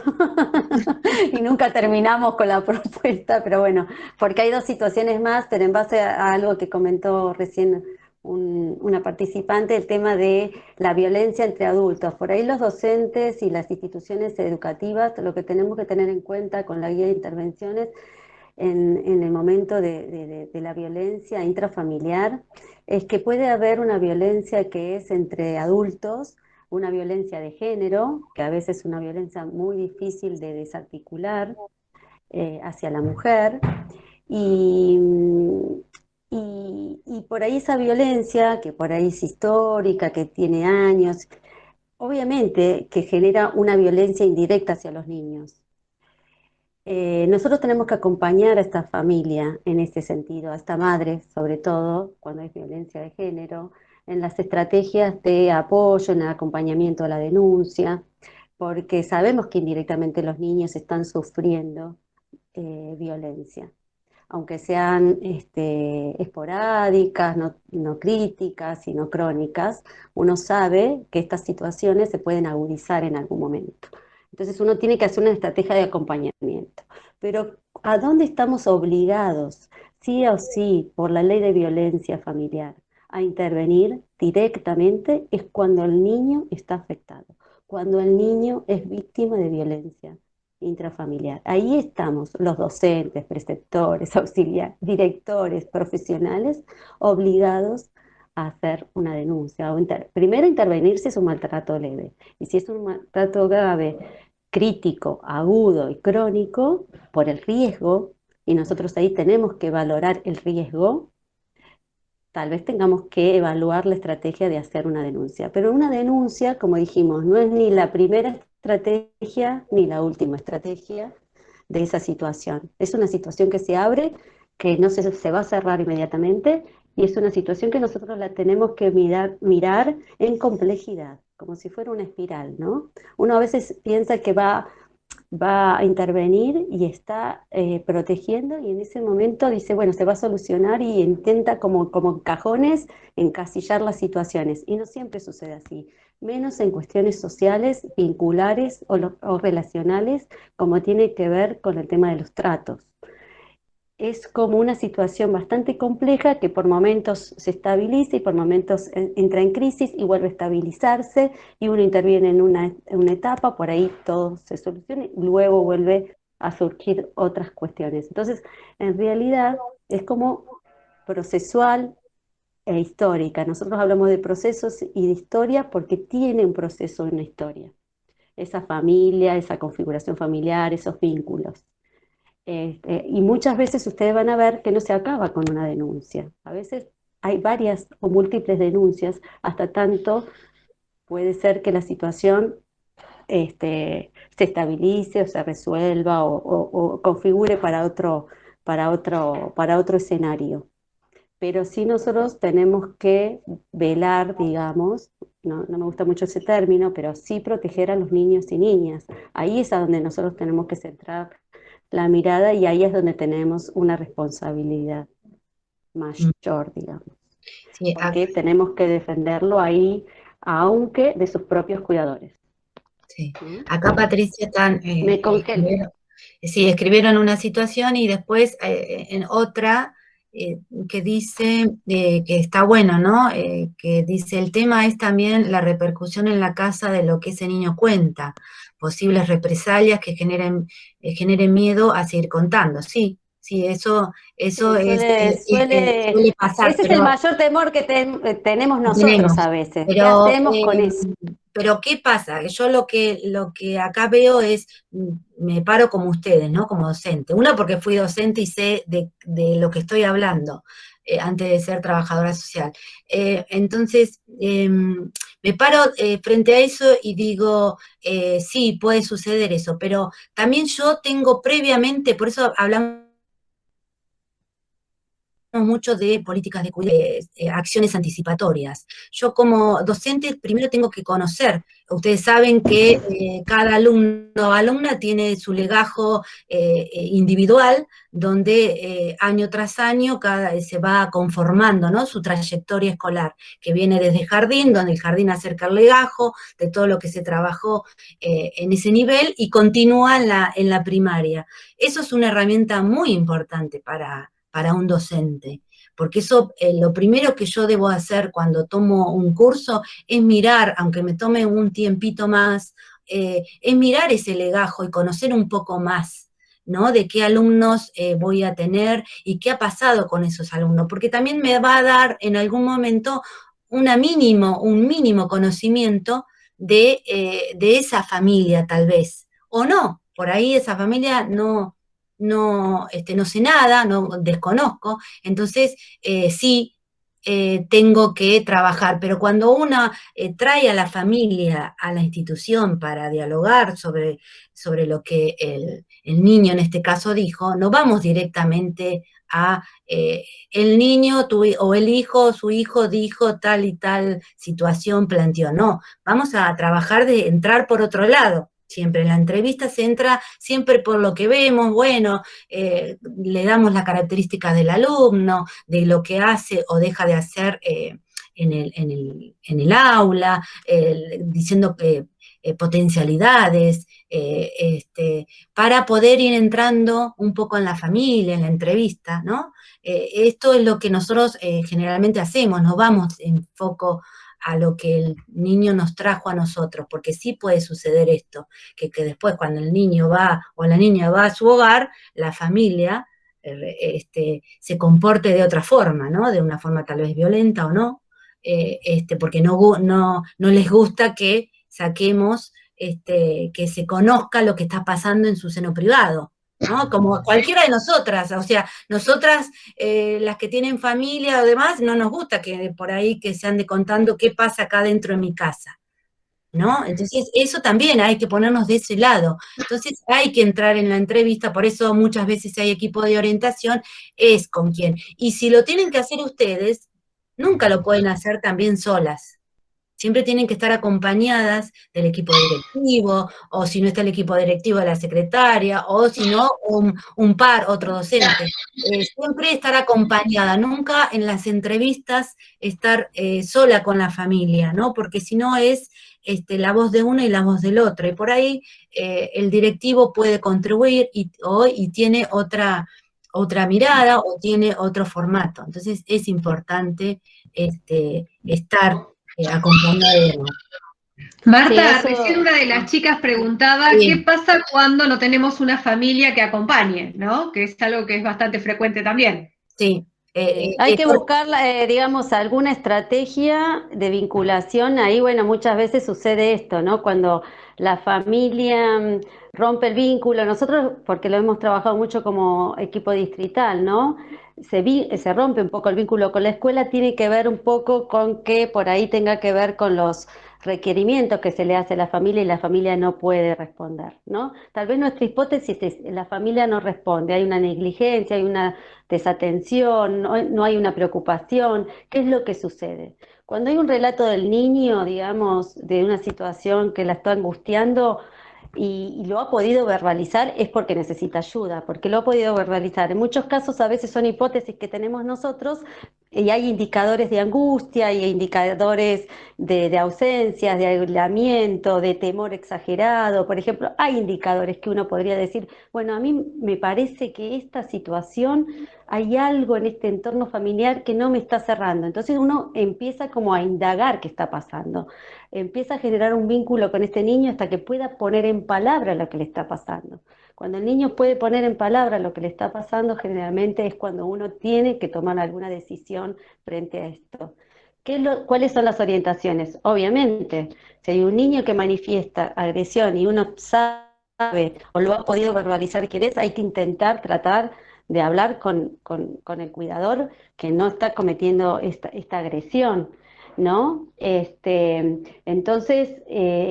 y nunca terminamos con la propuesta, pero bueno, porque hay dos situaciones más, pero en base a algo que comentó recién una participante, el tema de la violencia entre adultos. Por ahí los docentes y las instituciones educativas, lo que tenemos que tener en cuenta con la guía de intervenciones en el momento de la violencia intrafamiliar, es que puede haber una violencia que es entre adultos, una violencia de género, que a veces es una violencia muy difícil de desarticular hacia la mujer, y por ahí esa violencia, que por ahí es histórica, que tiene años, obviamente que genera una violencia indirecta hacia los niños. Nosotros tenemos que acompañar a esta familia en ese sentido, a esta madre, sobre todo, cuando hay violencia de género, en las estrategias de apoyo, en el acompañamiento a la denuncia, porque sabemos que indirectamente los niños están sufriendo violencia, aunque sean esporádicas, no críticas, sino crónicas, uno sabe que estas situaciones se pueden agudizar en algún momento. Entonces uno tiene que hacer una estrategia de acompañamiento. Pero ¿a dónde estamos obligados, sí o sí, por la ley de violencia familiar, a intervenir directamente? Es cuando el niño está afectado, cuando el niño es víctima de violencia intrafamiliar. Ahí estamos los docentes, preceptores, auxiliares, directores, profesionales, obligados a hacer una denuncia. Primero intervenir si es un maltrato leve. Y si es un maltrato grave, crítico, agudo y crónico, por el riesgo, y nosotros ahí tenemos que valorar el riesgo, tal vez tengamos que evaluar la estrategia de hacer una denuncia. Pero una denuncia, como dijimos, no es ni la primera estrategia ni la última estrategia de esa situación. Es una situación que se abre, que no se va a cerrar inmediatamente, y es una situación que nosotros la tenemos que mirar en complejidad, como si fuera una espiral, ¿no? Uno a veces piensa que va a intervenir y está protegiendo, y en ese momento dice, bueno, se va a solucionar, y intenta como en cajones encasillar las situaciones, y no siempre sucede así, menos en cuestiones sociales, vinculares o relacionales, como tiene que ver con el tema de los tratos. Es como una situación bastante compleja que por momentos se estabiliza y por momentos entra en crisis y vuelve a estabilizarse, y uno interviene en una etapa, por ahí todo se soluciona y luego vuelve a surgir otras cuestiones. Entonces, en realidad es como procesual e histórica. Nosotros hablamos de procesos y de historia porque tiene un proceso en la historia. Esa familia, esa configuración familiar, esos vínculos. Y muchas veces ustedes van a ver que no se acaba con una denuncia. A veces hay varias o múltiples denuncias, hasta tanto puede ser que la situación se estabilice o se resuelva o configure para otro escenario. Pero sí nosotros tenemos que velar, digamos, no me gusta mucho ese término, pero sí proteger a los niños y niñas. Ahí es a donde nosotros tenemos que centrar la mirada, y ahí es donde tenemos una responsabilidad mayor, digamos. Sí, porque tenemos que defenderlo ahí, aunque de sus propios cuidadores. Sí. Acá, Patricia, me congelo. Escribieron una situación y después en otra que dice que está bueno, ¿no? Que dice, el tema es también la repercusión en la casa de lo que ese niño cuenta, posibles represalias que generen miedo a seguir contando. Sí, eso suele pasar. Ese es el mayor temor que tenemos nosotros a veces. ¿Qué hacemos con eso? Pero ¿qué pasa? Yo lo que acá veo es, me paro como ustedes, ¿no? Como docente. Una, porque fui docente y sé de lo que estoy hablando, antes de ser trabajadora social. Entonces, me paro frente a eso y digo, sí, puede suceder eso, pero también yo tengo previamente, por eso hablamos mucho de políticas de cuidado, acciones anticipatorias. Yo como docente primero tengo que conocer, ustedes saben que cada alumno o alumna tiene su legajo individual, donde año tras año se va conformando, ¿no?, su trayectoria escolar, que viene desde jardín, donde el jardín acerca el legajo, de todo lo que se trabajó en ese nivel, y continúa en la primaria. Eso es una herramienta muy importante para un docente, porque eso, lo primero que yo debo hacer cuando tomo un curso es mirar, aunque me tome un tiempito más, es mirar ese legajo y conocer un poco más, ¿no?, de qué alumnos voy a tener y qué ha pasado con esos alumnos, porque también me va a dar en algún momento un mínimo conocimiento de esa familia tal vez, o no, por ahí esa familia no sé nada, no desconozco, entonces sí tengo que trabajar, pero cuando uno trae a la familia a la institución para dialogar sobre lo que el niño en este caso dijo, no vamos directamente a el niño o el hijo, su hijo dijo tal y tal situación, planteó, no, vamos a trabajar de entrar por otro lado. Siempre en la entrevista se entra siempre por lo que vemos, bueno, le damos las características del alumno, de lo que hace o deja de hacer en el aula, diciendo potencialidades, para poder ir entrando un poco en la familia, en la entrevista, ¿no? Esto es lo que nosotros generalmente hacemos, nos vamos en foco a lo que el niño nos trajo a nosotros, porque sí puede suceder esto, que después cuando el niño va o la niña va a su hogar, la familia se comporte de otra forma, ¿no? De una forma tal vez violenta o no, porque no les gusta que saquemos, que se conozca lo que está pasando en su seno privado, ¿no? Como cualquiera de nosotras, o sea, nosotras, las que tienen familia o demás, no nos gusta que por ahí que se ande contando qué pasa acá dentro de mi casa, ¿no? Entonces, eso también hay que ponernos de ese lado. Entonces, hay que entrar en la entrevista, por eso muchas veces hay equipo de orientación, es con quién. Y si lo tienen que hacer ustedes, nunca lo pueden hacer también solas. Siempre tienen que estar acompañadas del equipo directivo, o si no está el equipo directivo de la secretaria, o si no, un par, otro docente. Siempre estar acompañada, nunca en las entrevistas estar sola con la familia, ¿no? Porque si no es la voz de uno y la voz del otro, y por ahí el directivo puede contribuir y tiene otra mirada o tiene otro formato. Entonces es importante estar acompañado. Marta, Sí, eso, recién una de las chicas preguntaba qué pasa cuando no tenemos una familia que acompañe, ¿no? Que es algo que es bastante frecuente también. Sí. Hay que buscar, digamos, alguna estrategia de vinculación. Ahí, bueno, muchas veces sucede esto, ¿no? Cuando la familia rompe el vínculo, nosotros, porque lo hemos trabajado mucho como equipo distrital, ¿no? Se rompe un poco el vínculo con la escuela, tiene que ver un poco con que por ahí tenga que ver con los requerimientos que se le hace a la familia y la familia no puede responder, ¿no? Tal vez nuestra hipótesis es la familia no responde, hay una negligencia, hay una desatención, no hay una preocupación. ¿Qué es lo que sucede? Cuando hay un relato del niño, digamos, de una situación que la está angustiando y lo ha podido verbalizar, es porque necesita ayuda, porque lo ha podido verbalizar. En muchos casos a veces son hipótesis que tenemos nosotros y hay indicadores de angustia y indicadores de ausencias, de aislamiento, de temor exagerado. Por ejemplo, hay indicadores que uno podría decir, bueno, a mí me parece que esta situación, hay algo en este entorno familiar que no me está cerrando. Entonces uno empieza como a indagar qué está pasando, empieza a generar un vínculo con este niño hasta que pueda poner en palabra lo que le está pasando. Cuando el niño puede poner en palabra lo que le está pasando, generalmente es cuando uno tiene que tomar alguna decisión frente a esto. ¿Cuáles son las orientaciones? Obviamente, si hay un niño que manifiesta agresión y uno sabe o lo ha podido verbalizar quién es, hay que intentar tratar de hablar con el cuidador que no está cometiendo esta agresión. ¿no? Entonces,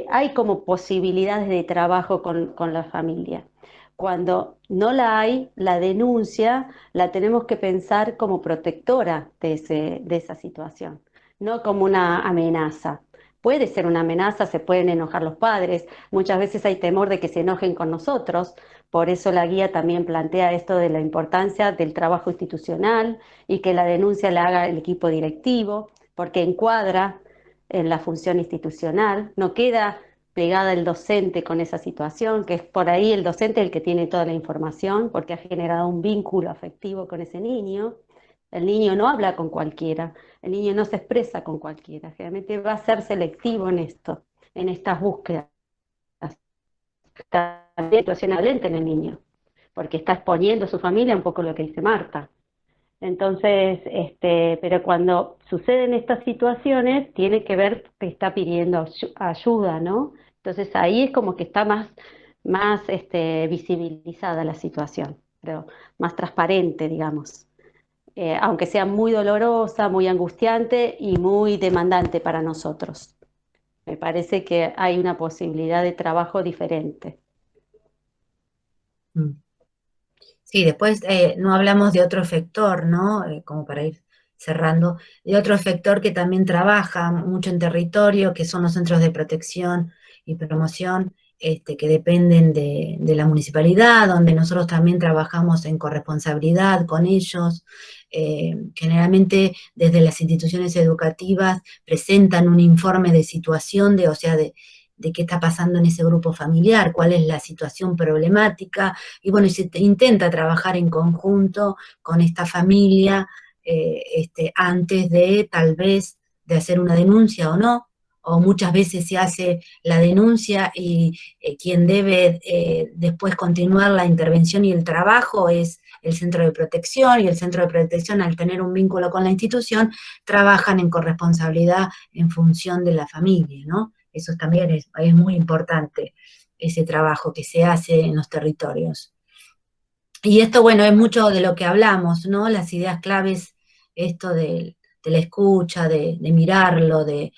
hay como posibilidades de trabajo con la familia. Cuando no la hay, la denuncia la tenemos que pensar como protectora de esa situación, no como una amenaza. Puede ser una amenaza, se pueden enojar los padres, muchas veces hay temor de que se enojen con nosotros, por eso la guía también plantea esto de la importancia del trabajo institucional y que la denuncia la haga el equipo directivo, porque encuadra en la función institucional, no queda pegada el docente con esa situación, que es por ahí el docente el que tiene toda la información, porque ha generado un vínculo afectivo con ese niño. El niño no habla con cualquiera, el niño no se expresa con cualquiera, generalmente va a ser selectivo en esto, en estas búsquedas. También situación violenta en el niño, porque está exponiendo a su familia un poco lo que dice Marta. Entonces, pero cuando suceden estas situaciones, tiene que ver que está pidiendo ayuda, ¿no? Entonces ahí es como que está más visibilizada la situación, pero más transparente, digamos. Aunque sea muy dolorosa, muy angustiante y muy demandante para nosotros. Me parece que hay una posibilidad de trabajo diferente. Sí, después no hablamos de otro efector, ¿no? Como para ir cerrando, de otro efector que también trabaja mucho en territorio, que son los centros de protección y promoción, que dependen de la municipalidad, donde nosotros también trabajamos en corresponsabilidad con ellos. Generalmente desde las instituciones educativas presentan un informe de situación, o sea, de qué está pasando en ese grupo familiar, cuál es la situación problemática, y bueno, se intenta trabajar en conjunto con esta familia antes de tal vez de hacer una denuncia o no, o muchas veces se hace la denuncia y quien debe después continuar la intervención y el trabajo es el centro de protección, y el centro de protección, al tener un vínculo con la institución, trabajan en corresponsabilidad en función de la familia, ¿no? Eso también es muy importante, ese trabajo que se hace en los territorios. Y esto, bueno, es mucho de lo que hablamos, ¿no? Las ideas claves, esto de la escucha, de mirarlo, de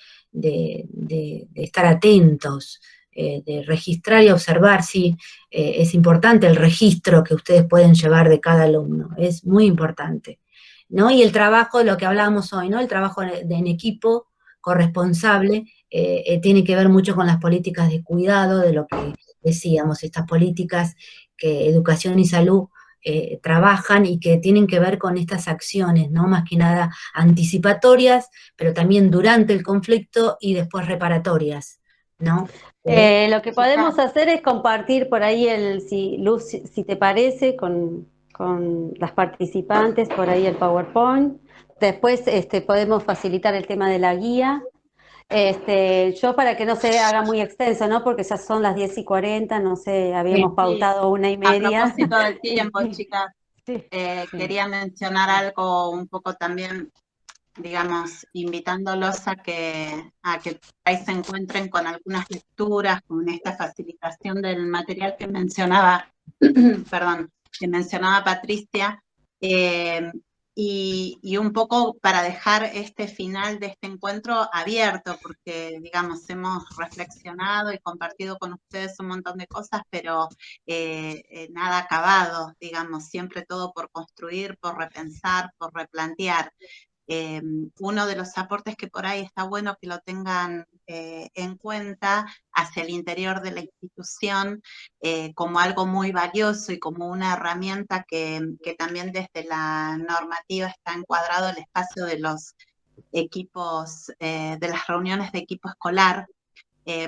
estar atentos, de registrar y observar, sí, es importante el registro que ustedes pueden llevar de cada alumno, es muy importante, ¿no? Y el trabajo, lo que hablábamos hoy, ¿no? El trabajo en equipo corresponsable tiene que ver mucho con las políticas de cuidado, de lo que decíamos, estas políticas que educación y salud trabajan y que tienen que ver con estas acciones, ¿no? Más que nada anticipatorias, pero también durante el conflicto y después reparatorias, ¿no? Lo que podemos hacer es compartir por ahí Luz, si te parece, con las participantes, por ahí el PowerPoint. Después podemos facilitar el tema de la guía. Yo para que no se haga muy extenso, ¿no? Porque ya son las 10:40, no sé, habíamos pautado 1:30. A propósito del tiempo, chicas, quería mencionar algo un poco también, digamos, invitándolos a que ahí se encuentren con algunas lecturas, con esta facilitación del material que mencionaba, perdón, que mencionaba Patricia, y un poco para dejar este final de este encuentro abierto, porque, digamos, hemos reflexionado y compartido con ustedes un montón de cosas, pero nada acabado, digamos, siempre todo por construir, por repensar, por replantear. Uno de los aportes que por ahí está bueno que lo tengan en cuenta hacia el interior de la institución como algo muy valioso y como una herramienta que también desde la normativa está encuadrado el espacio de los equipos, de las reuniones de equipo escolar,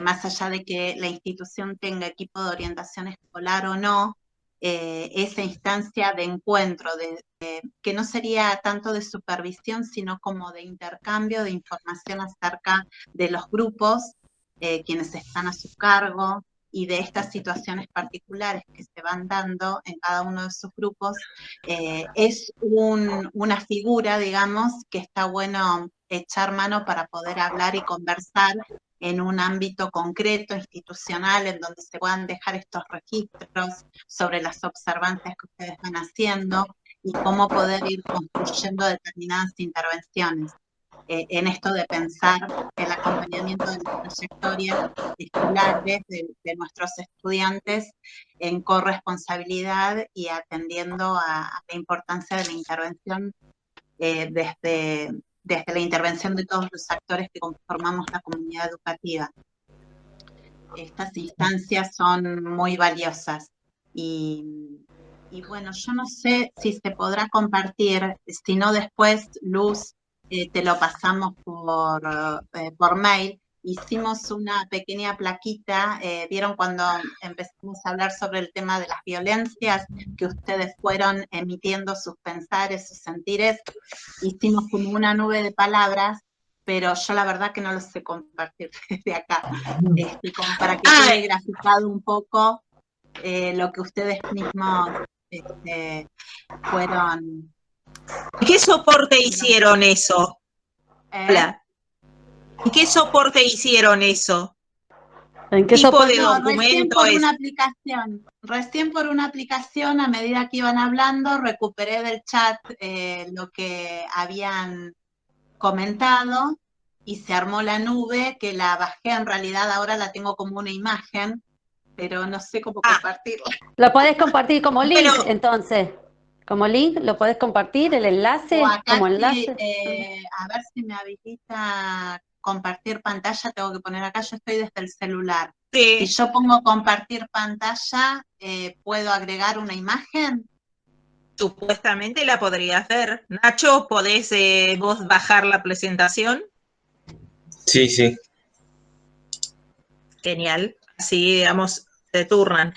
más allá de que la institución tenga equipo de orientación escolar o no, esa instancia de encuentro, que no sería tanto de supervisión, sino como de intercambio de información acerca de los grupos, quienes están a su cargo, y de estas situaciones particulares que se van dando en cada uno de sus grupos, es una figura, digamos, que está bueno echar mano para poder hablar y conversar en un ámbito concreto, institucional, en donde se puedan dejar estos registros sobre las observancias que ustedes van haciendo y cómo poder ir construyendo determinadas intervenciones. en esto de pensar el acompañamiento de las trayectorias escolares de nuestros estudiantes en corresponsabilidad y atendiendo a la importancia de la intervención desde la intervención de todos los actores que conformamos la comunidad educativa. Estas instancias son muy valiosas y bueno, yo no sé si se podrá compartir, si no después, Luz, te lo pasamos por mail. Hicimos una pequeña plaquita, vieron cuando empezamos a hablar sobre el tema de las violencias, que ustedes fueron emitiendo sus pensares, sus sentires, hicimos como una nube de palabras, pero yo la verdad que no lo sé compartir desde acá, como para que quede graficado un poco lo que ustedes mismos fueron. ¿En qué soporte hicieron eso? Hola. ¿En qué soporte hicieron eso? ¿En qué tipo de No, documento es? Recién por una aplicación, a medida que iban hablando, recuperé del chat lo que habían comentado y se armó la nube, que la bajé, en realidad ahora la tengo como una imagen, pero no sé cómo compartirla. Lo podés compartir como link, Bueno, entonces. Como link, lo podés compartir, el enlace, O acá como sí, enlace. a ver si me habilita compartir pantalla, tengo que poner acá, yo estoy desde el celular. Si sí, yo pongo compartir pantalla, ¿puedo agregar una imagen? supuestamente la podrías ver. Nacho, ¿podés vos bajar la presentación? Sí, sí. Genial, así, digamos, se turnan.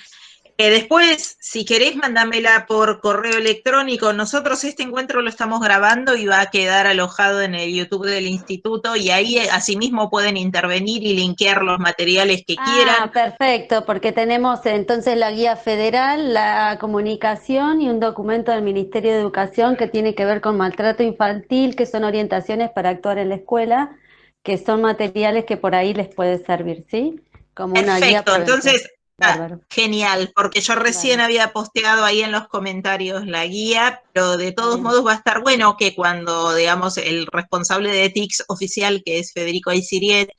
Después, si querés, mándamela por correo electrónico. Nosotros este encuentro lo estamos grabando y va a quedar alojado en el YouTube del instituto y ahí asimismo pueden intervenir y linkear los materiales que quieran. Perfecto, porque tenemos entonces la guía federal, la comunicación y un documento del Ministerio de Educación que tiene que ver con maltrato infantil, que son orientaciones para actuar en la escuela, que son materiales que por ahí les puede servir, ¿sí? Como una guía Perfecto, preventiva. entonces, Bárbaro. genial, porque yo recién había posteado ahí en los comentarios la guía, pero de todos modos va a estar bueno que cuando, digamos, el responsable de TICS oficial, que es Federico Aiziriet,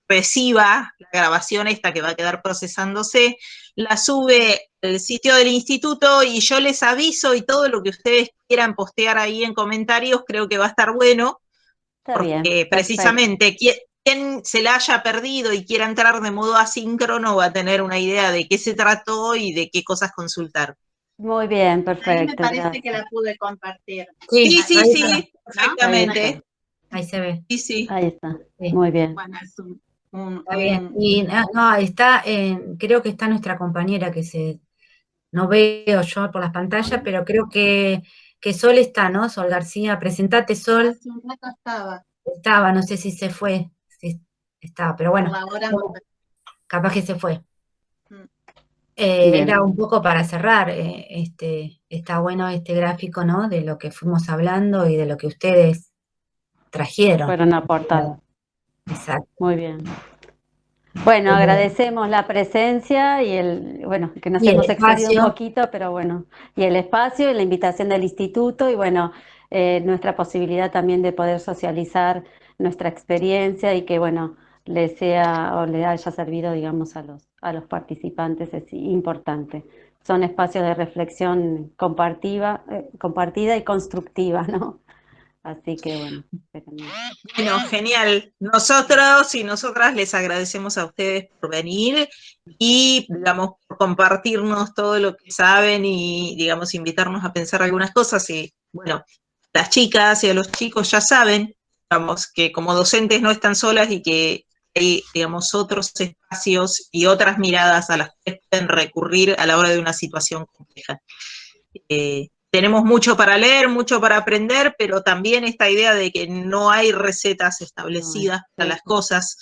reciba la grabación esta que va a quedar procesándose, la sube al sitio del instituto y yo les aviso y todo lo que ustedes quieran postear ahí en comentarios creo que va a estar bueno, porque precisamente quien se la haya perdido y quiera entrar de modo asíncrono va a tener una idea de qué se trató y de qué cosas consultar. Muy bien, perfecto. Ahí me parece que la pude compartir. Sí, perfectamente. Ahí se ve. Sí, sí. Ahí está, Sí. muy bien. Bueno, es Está bien. Y no, está, creo que está nuestra compañera no veo yo por las pantallas, pero creo que Sol está, ¿no? Sol García, presentate, Sol. Hace un rato estaba. Estaba, no sé si se fue, si estaba, pero bueno, capaz que se fue. Era un poco para cerrar, está bueno este gráfico, ¿no? De lo que fuimos hablando y de lo que ustedes trajeron. Fueron aportados. Exacto. Muy bien. Bueno, agradecemos la presencia y bueno, que nos hemos extendido un poquito, pero bueno, y el espacio y la invitación del instituto y bueno, nuestra posibilidad también de poder socializar nuestra experiencia y que bueno, les sea o le haya servido, digamos, a los participantes es importante. Son espacios de reflexión compartida y constructiva, ¿no? Así que bueno. Bueno, genial. Nosotros y nosotras les agradecemos a ustedes por venir y, digamos, por compartirnos todo lo que saben y, digamos, invitarnos a pensar algunas cosas. Y, bueno, las chicas y a los chicos ya saben, digamos, que como docentes no están solas y que hay, digamos, otros espacios y otras miradas a las que pueden recurrir a la hora de una situación compleja. Tenemos mucho para leer, mucho para aprender, pero también esta idea de que no hay recetas establecidas para las cosas,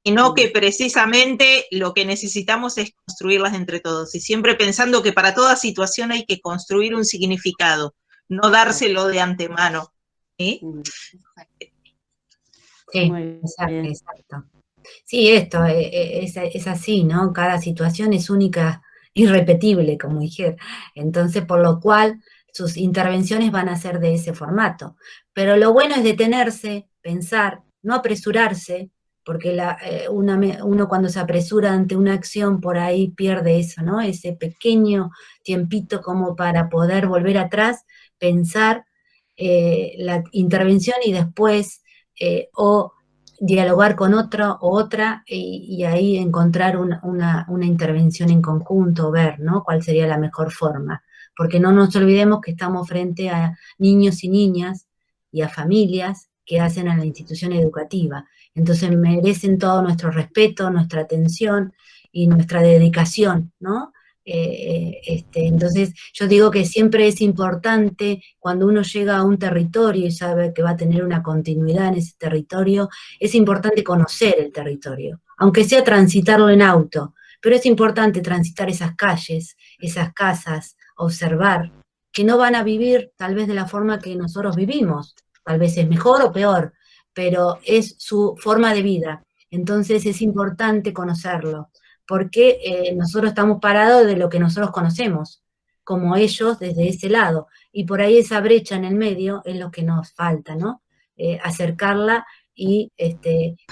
sino que precisamente lo que necesitamos es construirlas entre todos, y siempre pensando que para toda situación hay que construir un significado, no dárselo de antemano. ¿Sí? Sí, exacto. Sí, esto es así, ¿no? Cada situación es única, irrepetible, como dije. Entonces, por lo cual, sus intervenciones van a ser de ese formato. Pero lo bueno es detenerse, pensar, no apresurarse, porque uno cuando se apresura ante una acción por ahí pierde eso, ¿no? Ese pequeño tiempito como para poder volver atrás, pensar la intervención y después o dialogar con otro o otra y ahí encontrar una intervención en conjunto, ver, ¿no? Cuál sería la mejor forma. Porque no nos olvidemos que estamos frente a niños y niñas y a familias que hacen a la institución educativa. Entonces merecen todo nuestro respeto, nuestra atención y nuestra dedicación, ¿no? Entonces yo digo que siempre es importante cuando uno llega a un territorio y sabe que va a tener una continuidad en ese territorio, es importante conocer el territorio, aunque sea transitarlo en auto, pero es importante transitar esas calles, esas casas, observar, que no van a vivir tal vez de la forma que nosotros vivimos, tal vez es mejor o peor, pero es su forma de vida, entonces es importante conocerlo, porque nosotros estamos parados de lo que nosotros conocemos, como ellos desde ese lado, y por ahí esa brecha en el medio es lo que nos falta, ¿no? Acercarla, y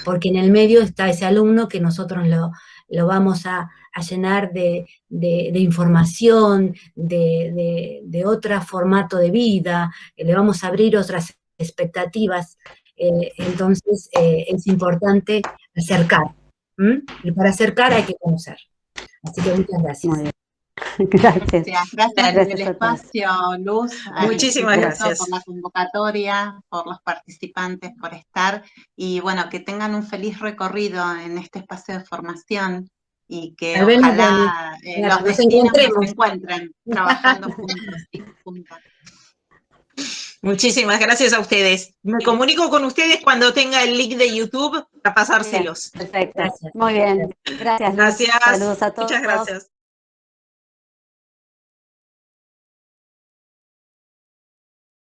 porque en el medio está ese alumno que nosotros lo vamos a llenar de información, de otro formato de vida, le vamos a abrir otras expectativas, entonces es importante acercar. Y para acercar hay que conocer. Así que muchas gracias. Muy bien. Gracias. Gracias por el espacio, Luz. Muchísimas gracias. Por la convocatoria, por los participantes, por estar. Y bueno, que tengan un feliz recorrido en este espacio de formación y que ojalá los destinos nos encuentren trabajando juntos y juntas. Muchísimas gracias a ustedes. Me comunico con ustedes cuando tenga el link de YouTube para pasárselos. Perfecto. Gracias. Muy bien. Gracias, Luz. Gracias. Saludos a todos. Muchas gracias.